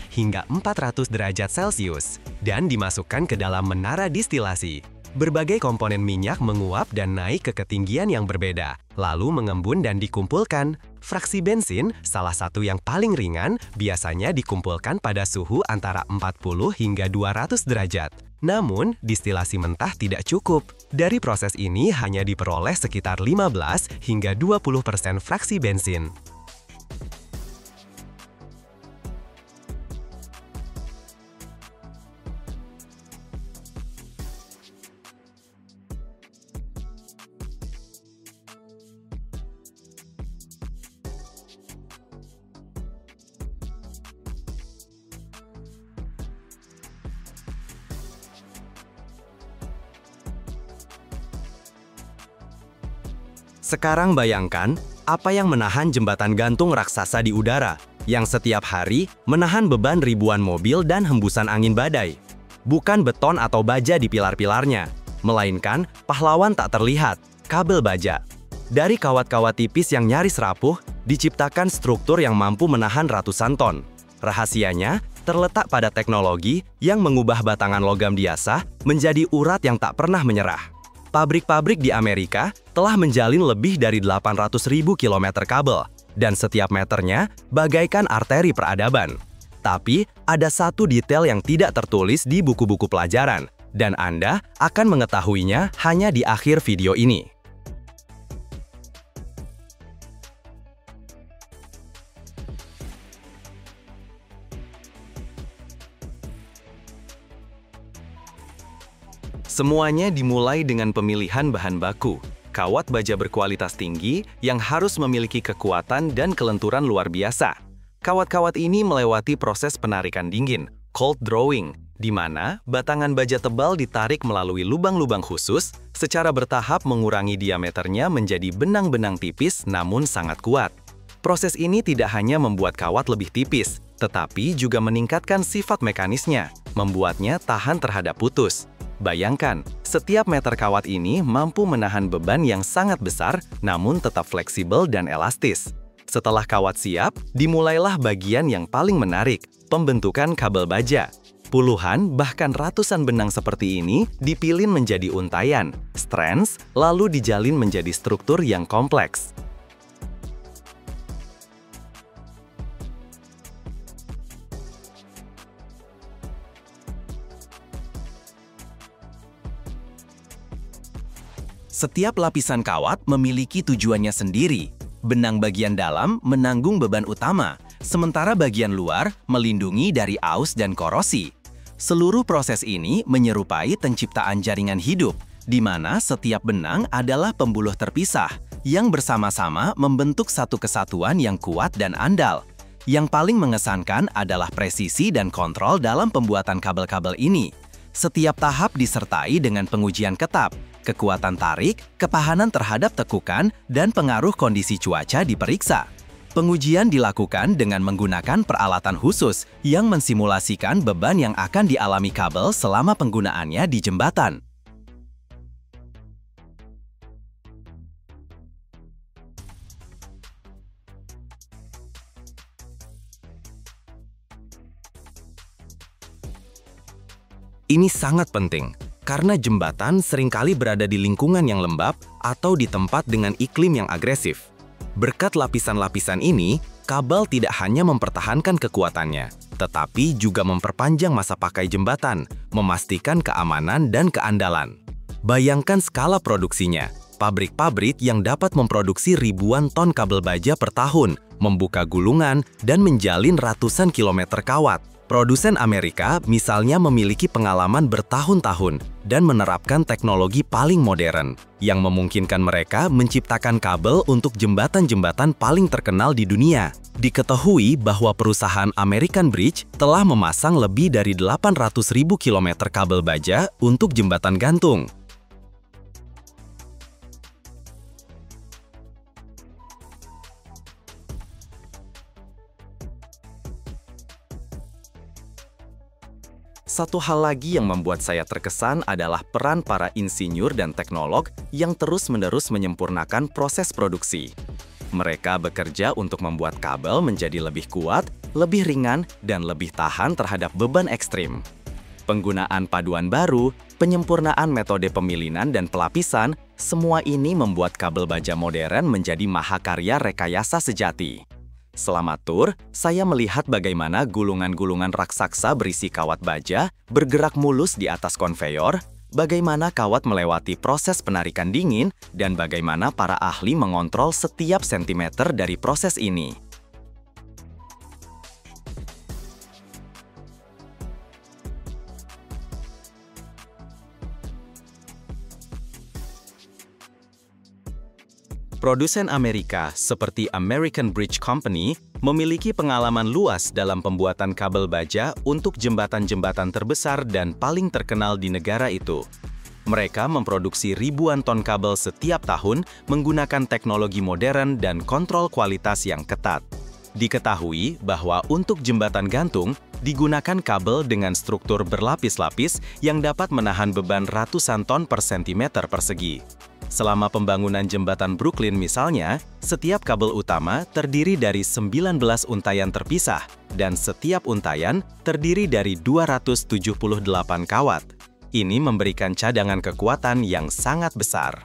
hingga 400 derajat Celcius dan dimasukkan ke dalam menara distilasi. Berbagai komponen minyak menguap dan naik ke ketinggian yang berbeda, lalu mengembun dan dikumpulkan. Fraksi bensin, salah satu yang paling ringan, biasanya dikumpulkan pada suhu antara 40 hingga 200 derajat. Namun, distilasi mentah tidak cukup. Dari proses ini hanya diperoleh sekitar 15 hingga 20% fraksi bensin. Sekarang bayangkan, apa yang menahan jembatan gantung raksasa di udara, yang setiap hari menahan beban ribuan mobil dan hembusan angin badai. Bukan beton atau baja di pilar-pilarnya, melainkan pahlawan tak terlihat, kabel baja. Dari kawat-kawat tipis yang nyaris rapuh, diciptakan struktur yang mampu menahan ratusan ton. Rahasianya terletak pada teknologi yang mengubah batangan logam biasa menjadi urat yang tak pernah menyerah. Pabrik-pabrik di Amerika telah menjalin lebih dari 800.000 kilometer kabel, dan setiap meternya bagaikan arteri peradaban. Tapi, ada satu detail yang tidak tertulis di buku-buku pelajaran, dan Anda akan mengetahuinya hanya di akhir video ini. Semuanya dimulai dengan pemilihan bahan baku. Kawat baja berkualitas tinggi yang harus memiliki kekuatan dan kelenturan luar biasa. Kawat-kawat ini melewati proses penarikan dingin, cold drawing, di mana batangan baja tebal ditarik melalui lubang-lubang khusus, secara bertahap mengurangi diameternya menjadi benang-benang tipis namun sangat kuat. Proses ini tidak hanya membuat kawat lebih tipis, tetapi juga meningkatkan sifat mekanisnya, membuatnya tahan terhadap putus. Bayangkan, setiap meter kawat ini mampu menahan beban yang sangat besar, namun tetap fleksibel dan elastis. Setelah kawat siap, dimulailah bagian yang paling menarik, pembentukan kabel baja. Puluhan, bahkan ratusan benang seperti ini dipilin menjadi untayan, strands, lalu dijalin menjadi struktur yang kompleks. Setiap lapisan kawat memiliki tujuannya sendiri. Benang bagian dalam menanggung beban utama, sementara bagian luar melindungi dari aus dan korosi. Seluruh proses ini menyerupai penciptaan jaringan hidup, di mana setiap benang adalah pembuluh terpisah yang bersama-sama membentuk satu kesatuan yang kuat dan andal. Yang paling mengesankan adalah presisi dan kontrol dalam pembuatan kabel-kabel ini. Setiap tahap disertai dengan pengujian ketat. Kekuatan tarik, ketahanan terhadap tekukan, dan pengaruh kondisi cuaca diperiksa. Pengujian dilakukan dengan menggunakan peralatan khusus yang mensimulasikan beban yang akan dialami kabel selama penggunaannya di jembatan. Ini sangat penting, karena jembatan seringkali berada di lingkungan yang lembab atau di tempat dengan iklim yang agresif. Berkat lapisan-lapisan ini, kabel tidak hanya mempertahankan kekuatannya, tetapi juga memperpanjang masa pakai jembatan, memastikan keamanan dan keandalan. Bayangkan skala produksinya, pabrik-pabrik yang dapat memproduksi ribuan ton kabel baja per tahun, membuka gulungan, dan menjalin ratusan kilometer kawat. Produsen Amerika misalnya memiliki pengalaman bertahun-tahun dan menerapkan teknologi paling modern yang memungkinkan mereka menciptakan kabel untuk jembatan-jembatan paling terkenal di dunia. Diketahui bahwa perusahaan American Bridge telah memasang lebih dari 800.000 kilometer kabel baja untuk jembatan gantung. Satu hal lagi yang membuat saya terkesan adalah peran para insinyur dan teknolog yang terus-menerus menyempurnakan proses produksi. Mereka bekerja untuk membuat kabel menjadi lebih kuat, lebih ringan, dan lebih tahan terhadap beban ekstrim. Penggunaan paduan baru, penyempurnaan metode pemilinan dan pelapisan, semua ini membuat kabel baja modern menjadi mahakarya rekayasa sejati. Selama tur, saya melihat bagaimana gulungan-gulungan raksasa berisi kawat baja bergerak mulus di atas konveyor, bagaimana kawat melewati proses penarikan dingin, dan bagaimana para ahli mengontrol setiap sentimeter dari proses ini. Produsen Amerika seperti American Bridge Company memiliki pengalaman luas dalam pembuatan kabel baja untuk jembatan-jembatan terbesar dan paling terkenal di negara itu. Mereka memproduksi ribuan ton kabel setiap tahun menggunakan teknologi modern dan kontrol kualitas yang ketat. Diketahui bahwa untuk jembatan gantung digunakan kabel dengan struktur berlapis-lapis yang dapat menahan beban ratusan ton per sentimeter persegi. Selama pembangunan jembatan Brooklyn misalnya, setiap kabel utama terdiri dari 19 untayan terpisah, dan setiap untayan terdiri dari 278 kawat. Ini memberikan cadangan kekuatan yang sangat besar.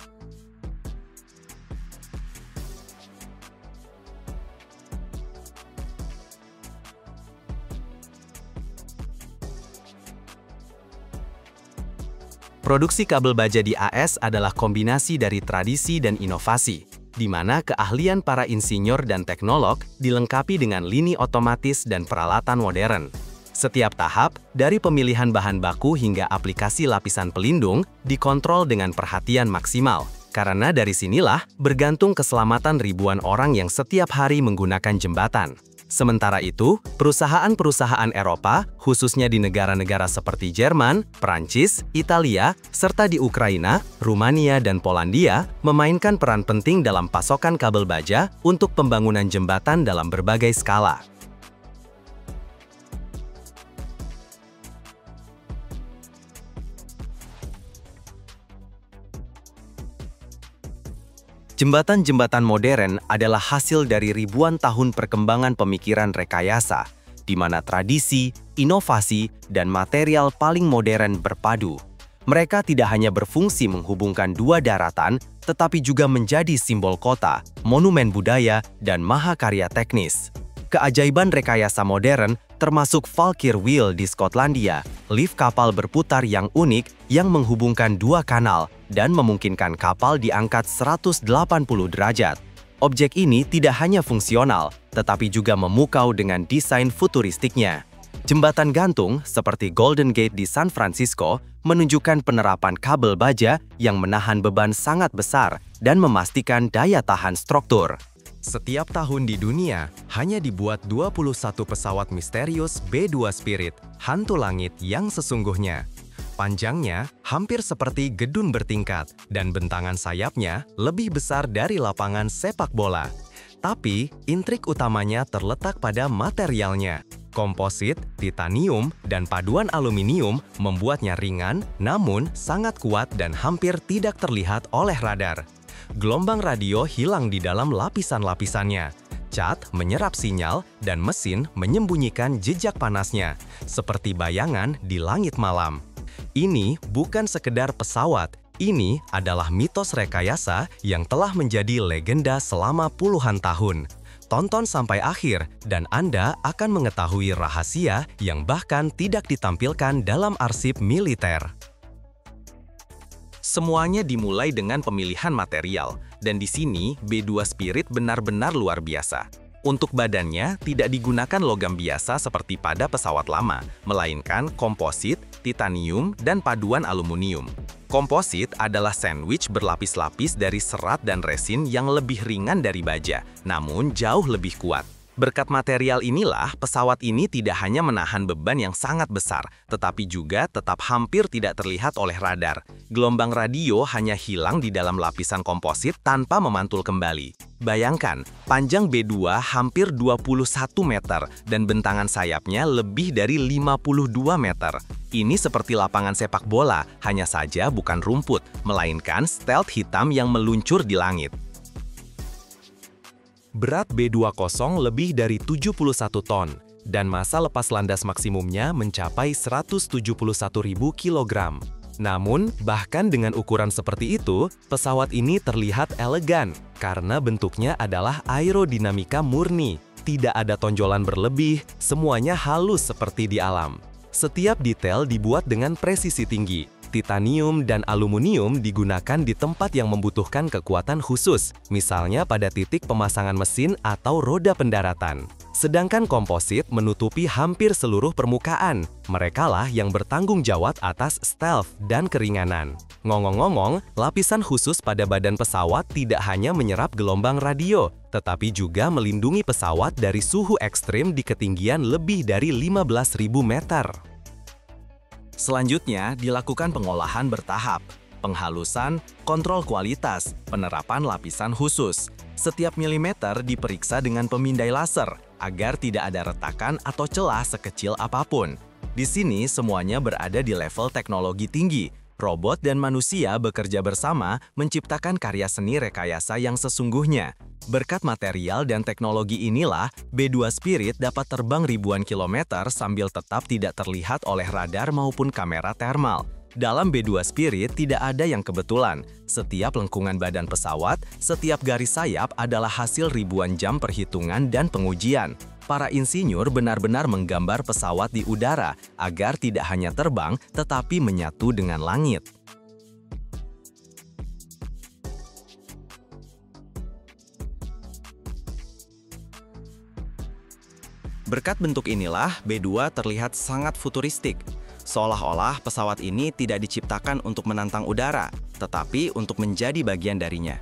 Produksi kabel baja di AS adalah kombinasi dari tradisi dan inovasi, di mana keahlian para insinyur dan teknolog dilengkapi dengan lini otomatis dan peralatan modern. Setiap tahap, dari pemilihan bahan baku hingga aplikasi lapisan pelindung, dikontrol dengan perhatian maksimal. Karena dari sinilah bergantung keselamatan ribuan orang yang setiap hari menggunakan jembatan. Sementara itu, perusahaan-perusahaan Eropa, khususnya di negara-negara seperti Jerman, Prancis, Italia, serta di Ukraina, Rumania, dan Polandia, memainkan peran penting dalam pasokan kabel baja untuk pembangunan jembatan dalam berbagai skala. Jembatan-jembatan modern adalah hasil dari ribuan tahun perkembangan pemikiran rekayasa, di mana tradisi, inovasi, dan material paling modern berpadu. Mereka tidak hanya berfungsi menghubungkan dua daratan, tetapi juga menjadi simbol kota, monumen budaya, dan mahakarya teknis. Keajaiban rekayasa modern termasuk Valkyr Wheel di Skotlandia, lift kapal berputar yang unik yang menghubungkan dua kanal, dan memungkinkan kapal diangkat 180 derajat. Objek ini tidak hanya fungsional, tetapi juga memukau dengan desain futuristiknya. Jembatan gantung seperti Golden Gate di San Francisco menunjukkan penerapan kabel baja yang menahan beban sangat besar dan memastikan daya tahan struktur. Setiap tahun di dunia, hanya dibuat 21 pesawat misterius B-2 Spirit, hantu langit yang sesungguhnya. Panjangnya hampir seperti gedung bertingkat, dan bentangan sayapnya lebih besar dari lapangan sepak bola. Tapi, intrik utamanya terletak pada materialnya. Komposit, titanium, dan paduan aluminium membuatnya ringan, namun sangat kuat dan hampir tidak terlihat oleh radar. Gelombang radio hilang di dalam lapisan-lapisannya. Cat menyerap sinyal dan mesin menyembunyikan jejak panasnya, seperti bayangan di langit malam. Ini bukan sekedar pesawat, ini adalah mitos rekayasa yang telah menjadi legenda selama puluhan tahun. Tonton sampai akhir dan Anda akan mengetahui rahasia yang bahkan tidak ditampilkan dalam arsip militer. Semuanya dimulai dengan pemilihan material, dan di sini B-2 Spirit benar-benar luar biasa. Untuk badannya, tidak digunakan logam biasa seperti pada pesawat lama, melainkan komposit, titanium, dan paduan aluminium. Komposit adalah sandwich berlapis-lapis dari serat dan resin yang lebih ringan dari baja, namun jauh lebih kuat. Berkat material inilah, pesawat ini tidak hanya menahan beban yang sangat besar, tetapi juga tetap hampir tidak terlihat oleh radar. Gelombang radio hanya hilang di dalam lapisan komposit tanpa memantul kembali. Bayangkan, panjang B-2 hampir 21 meter dan bentangan sayapnya lebih dari 52 meter. Ini seperti lapangan sepak bola, hanya saja bukan rumput, melainkan stealth hitam yang meluncur di langit. Berat B-20 lebih dari 71 ton, dan masa lepas landas maksimumnya mencapai 171.000 kg. Namun, bahkan dengan ukuran seperti itu, pesawat ini terlihat elegan karena bentuknya adalah aerodinamika murni. Tidak ada tonjolan berlebih, semuanya halus seperti di alam. Setiap detail dibuat dengan presisi tinggi. Titanium dan aluminium digunakan di tempat yang membutuhkan kekuatan khusus, misalnya pada titik pemasangan mesin atau roda pendaratan. Sedangkan komposit menutupi hampir seluruh permukaan. Merekalah yang bertanggung jawab atas stealth dan keringanan. Ngomong-ngomong, lapisan khusus pada badan pesawat tidak hanya menyerap gelombang radio, tetapi juga melindungi pesawat dari suhu ekstrim di ketinggian lebih dari 15.000 meter. Selanjutnya, dilakukan pengolahan bertahap, penghalusan, kontrol kualitas, penerapan lapisan khusus. Setiap milimeter diperiksa dengan pemindai laser, agar tidak ada retakan atau celah sekecil apapun. Di sini, semuanya berada di level teknologi tinggi. Robot dan manusia bekerja bersama menciptakan karya seni rekayasa yang sesungguhnya. Berkat material dan teknologi inilah, B-2 Spirit dapat terbang ribuan kilometer sambil tetap tidak terlihat oleh radar maupun kamera thermal. Dalam B-2 Spirit tidak ada yang kebetulan. Setiap lengkungan badan pesawat, setiap garis sayap adalah hasil ribuan jam perhitungan dan pengujian. Para insinyur benar-benar menggambar pesawat di udara agar tidak hanya terbang, tetapi menyatu dengan langit. Berkat bentuk inilah, B-2 terlihat sangat futuristik. Seolah-olah pesawat ini tidak diciptakan untuk menantang udara, tetapi untuk menjadi bagian darinya.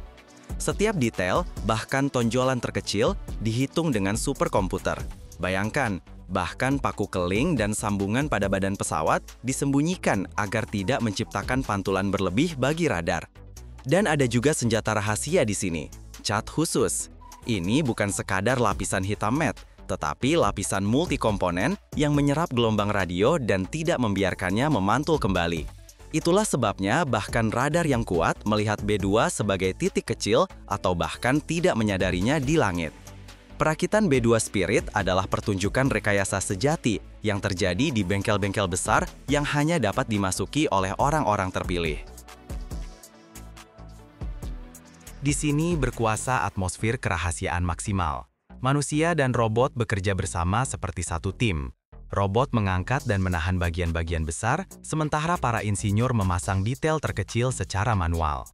Setiap detail, bahkan tonjolan terkecil, dihitung dengan superkomputer. Bayangkan, bahkan paku keling dan sambungan pada badan pesawat disembunyikan agar tidak menciptakan pantulan berlebih bagi radar. Dan ada juga senjata rahasia di sini, cat khusus. Ini bukan sekadar lapisan hitam matte, tetapi lapisan multikomponen yang menyerap gelombang radio dan tidak membiarkannya memantul kembali. Itulah sebabnya bahkan radar yang kuat melihat B-2 sebagai titik kecil atau bahkan tidak menyadarinya di langit. Perakitan B-2 Spirit adalah pertunjukan rekayasa sejati yang terjadi di bengkel-bengkel besar yang hanya dapat dimasuki oleh orang-orang terpilih. Di sini berkuasa atmosfer kerahasiaan maksimal. Manusia dan robot bekerja bersama seperti satu tim. Robot mengangkat dan menahan bagian-bagian besar, sementara para insinyur memasang detail terkecil secara manual.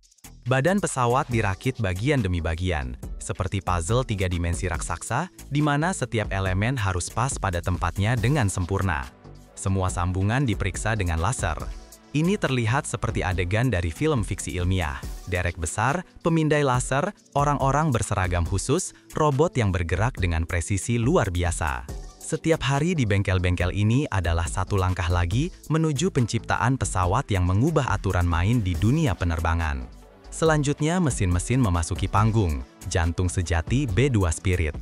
Badan pesawat dirakit bagian demi bagian, seperti puzzle 3 dimensi raksasa, di mana setiap elemen harus pas pada tempatnya dengan sempurna. Semua sambungan diperiksa dengan laser. Ini terlihat seperti adegan dari film fiksi ilmiah. Derek besar, pemindai laser, orang-orang berseragam khusus, robot yang bergerak dengan presisi luar biasa. Setiap hari di bengkel-bengkel ini adalah satu langkah lagi menuju penciptaan pesawat yang mengubah aturan main di dunia penerbangan. Selanjutnya, mesin-mesin memasuki panggung, jantung sejati B2 Spirit.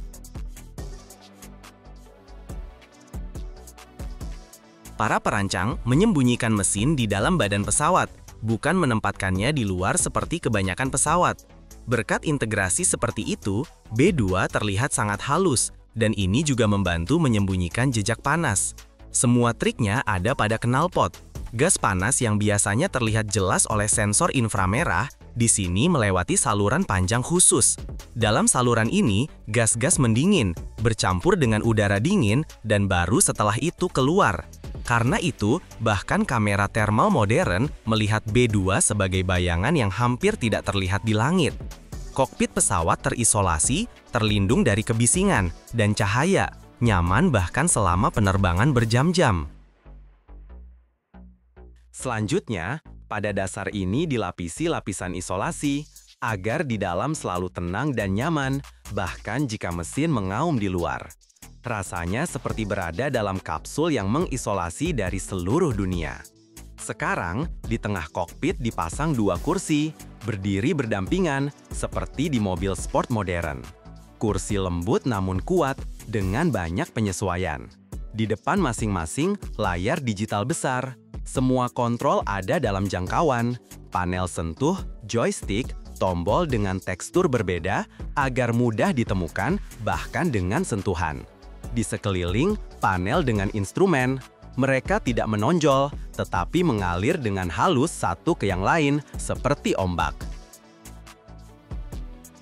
Para perancang menyembunyikan mesin di dalam badan pesawat, bukan menempatkannya di luar seperti kebanyakan pesawat. Berkat integrasi seperti itu, B2 terlihat sangat halus, dan ini juga membantu menyembunyikan jejak panas. Semua triknya ada pada knalpot. Gas panas yang biasanya terlihat jelas oleh sensor inframerah, di sini melewati saluran panjang khusus. Dalam saluran ini, gas-gas mendingin, bercampur dengan udara dingin, dan baru setelah itu keluar. Karena itu, bahkan kamera thermal modern melihat B2 sebagai bayangan yang hampir tidak terlihat di langit. Kokpit pesawat terisolasi, terlindung dari kebisingan, dan cahaya, nyaman bahkan selama penerbangan berjam-jam. Selanjutnya, pada dasar ini dilapisi lapisan isolasi, agar di dalam selalu tenang dan nyaman, bahkan jika mesin mengaum di luar. Rasanya seperti berada dalam kapsul yang mengisolasi dari seluruh dunia. Sekarang, di tengah kokpit dipasang 2 kursi, berdiri berdampingan, seperti di mobil sport modern. Kursi lembut namun kuat, dengan banyak penyesuaian. Di depan masing-masing, layar digital besar. Semua kontrol ada dalam jangkauan, panel sentuh, joystick, tombol dengan tekstur berbeda, agar mudah ditemukan, bahkan dengan sentuhan. Di sekeliling, panel dengan instrumen. Mereka tidak menonjol, tetapi mengalir dengan halus satu ke yang lain, seperti ombak.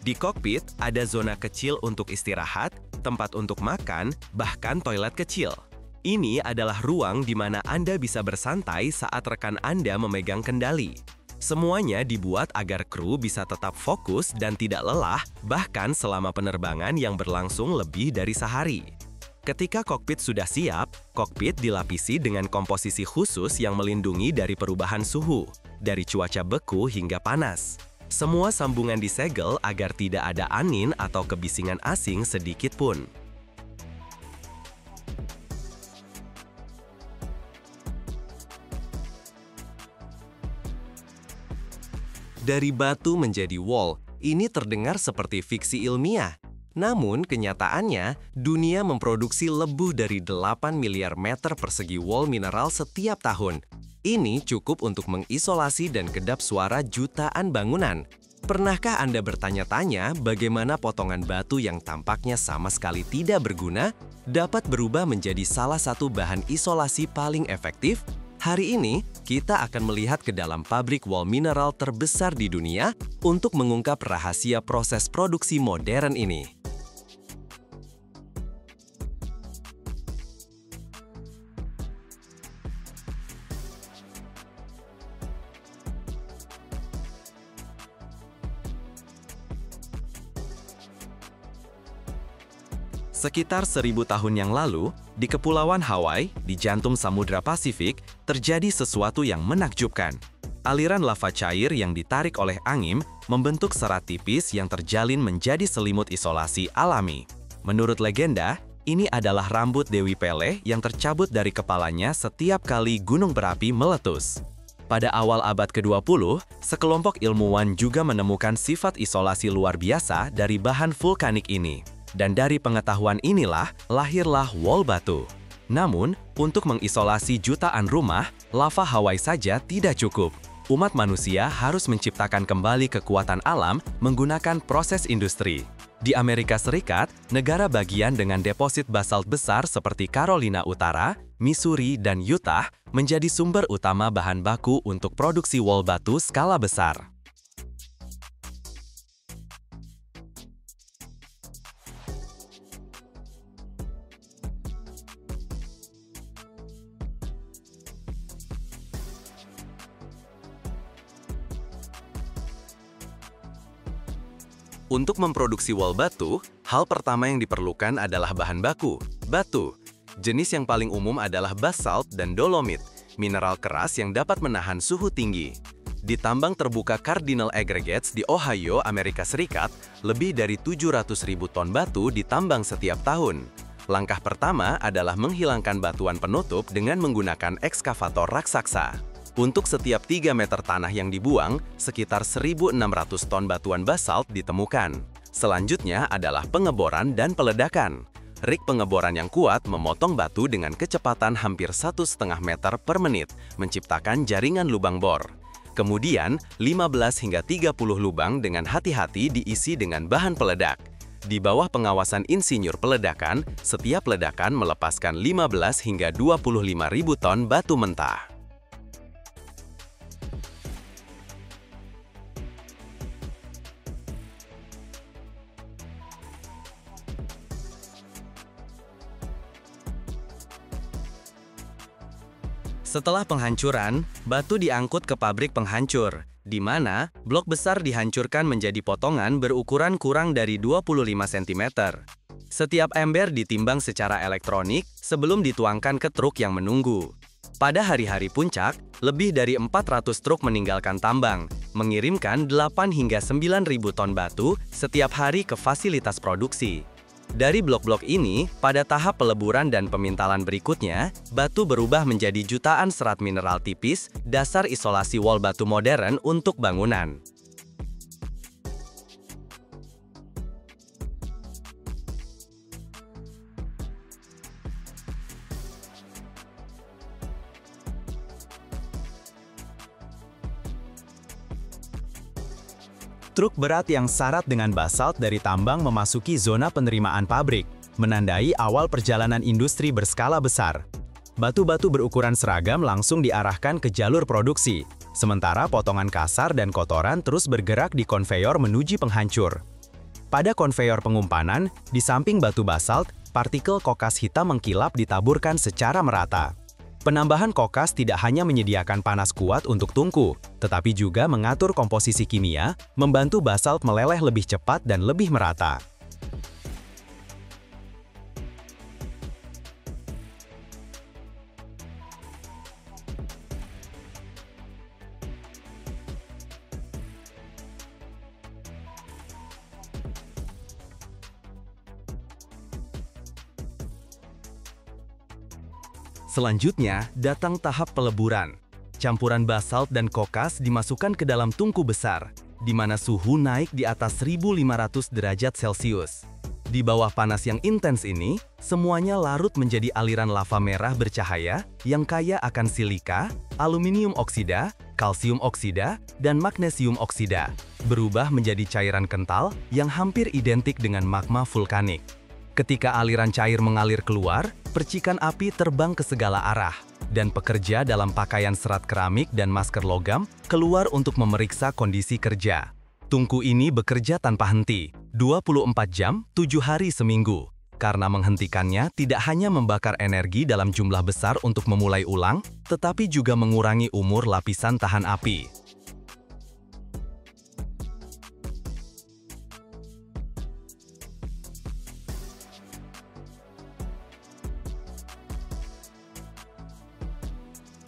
Di kokpit, ada zona kecil untuk istirahat, tempat untuk makan, bahkan toilet kecil. Ini adalah ruang di mana Anda bisa bersantai saat rekan Anda memegang kendali. Semuanya dibuat agar kru bisa tetap fokus dan tidak lelah, bahkan selama penerbangan yang berlangsung lebih dari sehari. Ketika kokpit sudah siap, kokpit dilapisi dengan komposisi khusus yang melindungi dari perubahan suhu, dari cuaca beku hingga panas. Semua sambungan disegel agar tidak ada angin atau kebisingan asing sedikit pun. Dari batu menjadi wall, ini terdengar seperti fiksi ilmiah. Namun, kenyataannya, dunia memproduksi lebih dari 8 miliar meter persegi wall mineral setiap tahun. Ini cukup untuk mengisolasi dan kedap suara jutaan bangunan. Pernahkah Anda bertanya-tanya bagaimana potongan batu yang tampaknya sama sekali tidak berguna dapat berubah menjadi salah satu bahan isolasi paling efektif? Hari ini, kita akan melihat ke dalam pabrik wall mineral terbesar di dunia untuk mengungkap rahasia proses produksi modern ini. Sekitar 1000 tahun yang lalu, di Kepulauan Hawaii, di jantung Samudra Pasifik, terjadi sesuatu yang menakjubkan. Aliran lava cair yang ditarik oleh angin membentuk serat tipis yang terjalin menjadi selimut isolasi alami. Menurut legenda, ini adalah rambut Dewi Pele yang tercabut dari kepalanya setiap kali gunung berapi meletus. Pada awal abad ke-20, sekelompok ilmuwan juga menemukan sifat isolasi luar biasa dari bahan vulkanik ini. Dan dari pengetahuan inilah, lahirlah wall batu. Namun, untuk mengisolasi jutaan rumah, lava Hawaii saja tidak cukup. Umat manusia harus menciptakan kembali kekuatan alam menggunakan proses industri. Di Amerika Serikat, negara bagian dengan deposit basalt besar seperti Carolina Utara, Missouri, dan Utah menjadi sumber utama bahan baku untuk produksi wall batu skala besar. Untuk memproduksi wall batu, hal pertama yang diperlukan adalah bahan baku, batu. Jenis yang paling umum adalah basalt dan dolomit, mineral keras yang dapat menahan suhu tinggi. Di tambang terbuka Cardinal Aggregates di Ohio, Amerika Serikat, lebih dari 700.000 ton batu ditambang setiap tahun. Langkah pertama adalah menghilangkan batuan penutup dengan menggunakan ekskavator raksasa. Untuk setiap 3 meter tanah yang dibuang, sekitar 1.600 ton batuan basalt ditemukan. Selanjutnya adalah pengeboran dan peledakan. Rig pengeboran yang kuat memotong batu dengan kecepatan hampir 1,5 meter per menit, menciptakan jaringan lubang bor. Kemudian, 15 hingga 30 lubang dengan hati-hati diisi dengan bahan peledak. Di bawah pengawasan insinyur peledakan, setiap ledakan melepaskan 15 hingga 25.000 ton batu mentah. Setelah penghancuran, batu diangkut ke pabrik penghancur, di mana blok besar dihancurkan menjadi potongan berukuran kurang dari 25 cm. Setiap ember ditimbang secara elektronik sebelum dituangkan ke truk yang menunggu. Pada hari-hari puncak, lebih dari 400 truk meninggalkan tambang, mengirimkan 8 hingga 9.000 ton batu setiap hari ke fasilitas produksi. Dari blok-blok ini, pada tahap peleburan dan pemintalan berikutnya, batu berubah menjadi jutaan serat mineral tipis, dasar isolasi wall batu modern untuk bangunan. Truk berat yang syarat dengan basalt dari tambang memasuki zona penerimaan pabrik, menandai awal perjalanan industri berskala besar. Batu-batu berukuran seragam langsung diarahkan ke jalur produksi, sementara potongan kasar dan kotoran terus bergerak di konveyor menuju penghancur. Pada konveyor pengumpanan, di samping batu basalt, partikel kokas hitam mengkilap ditaburkan secara merata. Penambahan kokas tidak hanya menyediakan panas kuat untuk tungku, tetapi juga mengatur komposisi kimia, membantu basalt meleleh lebih cepat dan lebih merata. Selanjutnya, datang tahap peleburan. Campuran basalt dan kokas dimasukkan ke dalam tungku besar, di mana suhu naik di atas 1.500 derajat Celcius. Di bawah panas yang intens ini, semuanya larut menjadi aliran lava merah bercahaya yang kaya akan silika, aluminium oksida, kalsium oksida, dan magnesium oksida, berubah menjadi cairan kental yang hampir identik dengan magma vulkanik. Ketika aliran cair mengalir keluar, percikan api terbang ke segala arah, dan pekerja dalam pakaian serat keramik dan masker logam keluar untuk memeriksa kondisi kerja. Tungku ini bekerja tanpa henti, 24 jam, 7 hari seminggu. Karena menghentikannya tidak hanya membakar energi dalam jumlah besar untuk memulai ulang, tetapi juga mengurangi umur lapisan tahan api.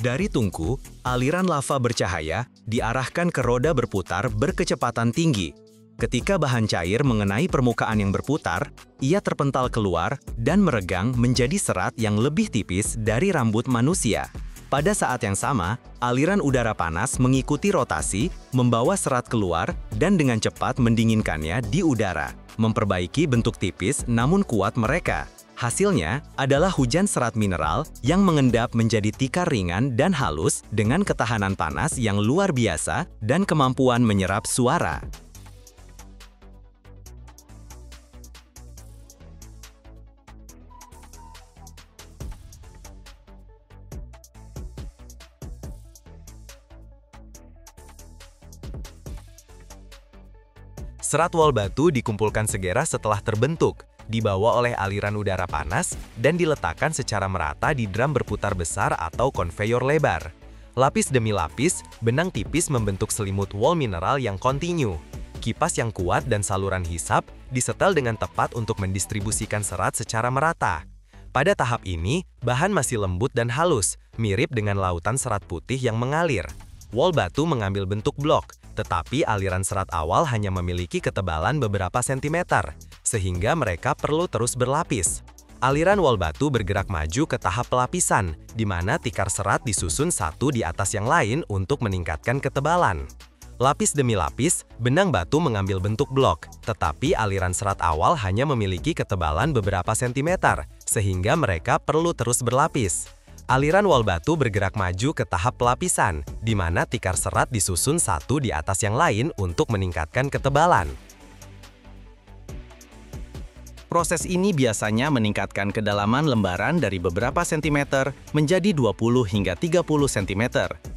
Dari tungku, aliran lava bercahaya diarahkan ke roda berputar berkecepatan tinggi. Ketika bahan cair mengenai permukaan yang berputar, ia terpental keluar dan meregang menjadi serat yang lebih tipis dari rambut manusia. Pada saat yang sama, aliran udara panas mengikuti rotasi, membawa serat keluar dan dengan cepat mendinginkannya di udara, memperbaiki bentuk tipis namun kuat mereka. Hasilnya adalah hujan serat mineral yang mengendap menjadi tikar ringan dan halus dengan ketahanan panas yang luar biasa dan kemampuan menyerap suara. Serat wall batu dikumpulkan segera setelah terbentuk, dibawa oleh aliran udara panas, dan diletakkan secara merata di drum berputar besar atau konveyor lebar. Lapis demi lapis, benang tipis membentuk selimut wall mineral yang kontinu. Kipas yang kuat dan saluran hisap disetel dengan tepat untuk mendistribusikan serat secara merata. Pada tahap ini, bahan masih lembut dan halus, mirip dengan lautan serat putih yang mengalir. Wall batu mengambil bentuk blok, tetapi aliran serat awal hanya memiliki ketebalan beberapa sentimeter, sehingga mereka perlu terus berlapis. Aliran wall batu bergerak maju ke tahap pelapisan, di mana tikar serat disusun satu di atas yang lain untuk meningkatkan ketebalan. Lapis demi lapis, benang batu mengambil bentuk blok, tetapi aliran serat awal hanya memiliki ketebalan beberapa sentimeter, sehingga mereka perlu terus berlapis. Aliran wall batu bergerak maju ke tahap pelapisan, di mana tikar serat disusun satu di atas yang lain untuk meningkatkan ketebalan. Proses ini biasanya meningkatkan kedalaman lembaran dari beberapa sentimeter menjadi 20 hingga 30 cm,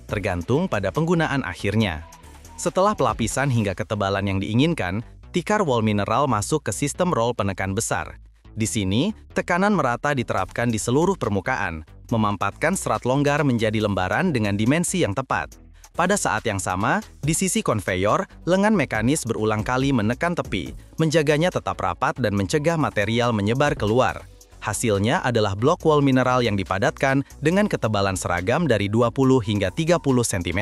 tergantung pada penggunaan akhirnya. Setelah pelapisan hingga ketebalan yang diinginkan, tikar wall mineral masuk ke sistem roll penekan besar. Di sini, tekanan merata diterapkan di seluruh permukaan, memampatkan serat longgar menjadi lembaran dengan dimensi yang tepat. Pada saat yang sama, di sisi konveyor, lengan mekanis berulang kali menekan tepi, menjaganya tetap rapat dan mencegah material menyebar keluar. Hasilnya adalah blok wall mineral yang dipadatkan dengan ketebalan seragam dari 20 hingga 30 cm.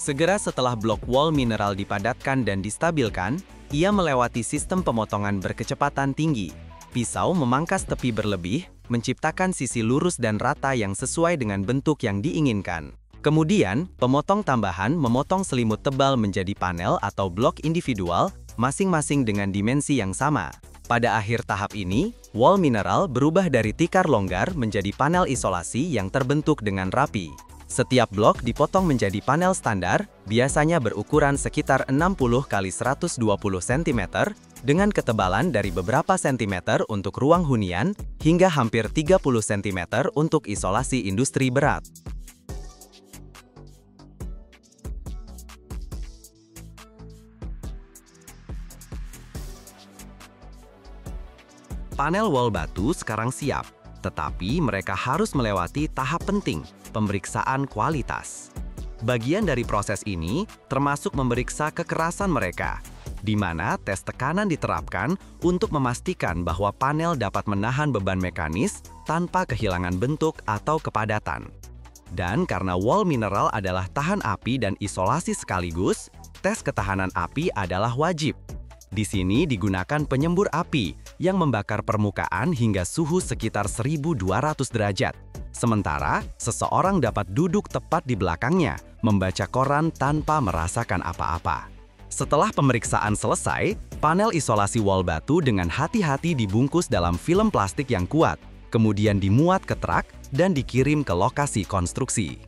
Segera setelah blok wall mineral dipadatkan dan distabilkan, ia melewati sistem pemotongan berkecepatan tinggi. Pisau memangkas tepi berlebih, menciptakan sisi lurus dan rata yang sesuai dengan bentuk yang diinginkan. Kemudian, pemotong tambahan memotong selimut tebal menjadi panel atau blok individual, masing-masing dengan dimensi yang sama. Pada akhir tahap ini, wall mineral berubah dari tikar longgar menjadi panel isolasi yang terbentuk dengan rapi. Setiap blok dipotong menjadi panel standar, biasanya berukuran sekitar 60 x 120 cm, dengan ketebalan dari beberapa sentimeter untuk ruang hunian, hingga hampir 30 cm untuk isolasi industri berat. Panel wall batu sekarang siap, tetapi mereka harus melewati tahap penting, pemeriksaan kualitas. Bagian dari proses ini termasuk memeriksa kekerasan mereka, di mana tes tekanan diterapkan untuk memastikan bahwa panel dapat menahan beban mekanis tanpa kehilangan bentuk atau kepadatan. Dan karena wall mineral adalah tahan api dan isolasi sekaligus, tes ketahanan api adalah wajib. Di sini digunakan penyembur api yang membakar permukaan hingga suhu sekitar 1200 derajat. Sementara, seseorang dapat duduk tepat di belakangnya, membaca koran tanpa merasakan apa-apa. Setelah pemeriksaan selesai, panel isolasi wall batu dengan hati-hati dibungkus dalam film plastik yang kuat, kemudian dimuat ke truk dan dikirim ke lokasi konstruksi.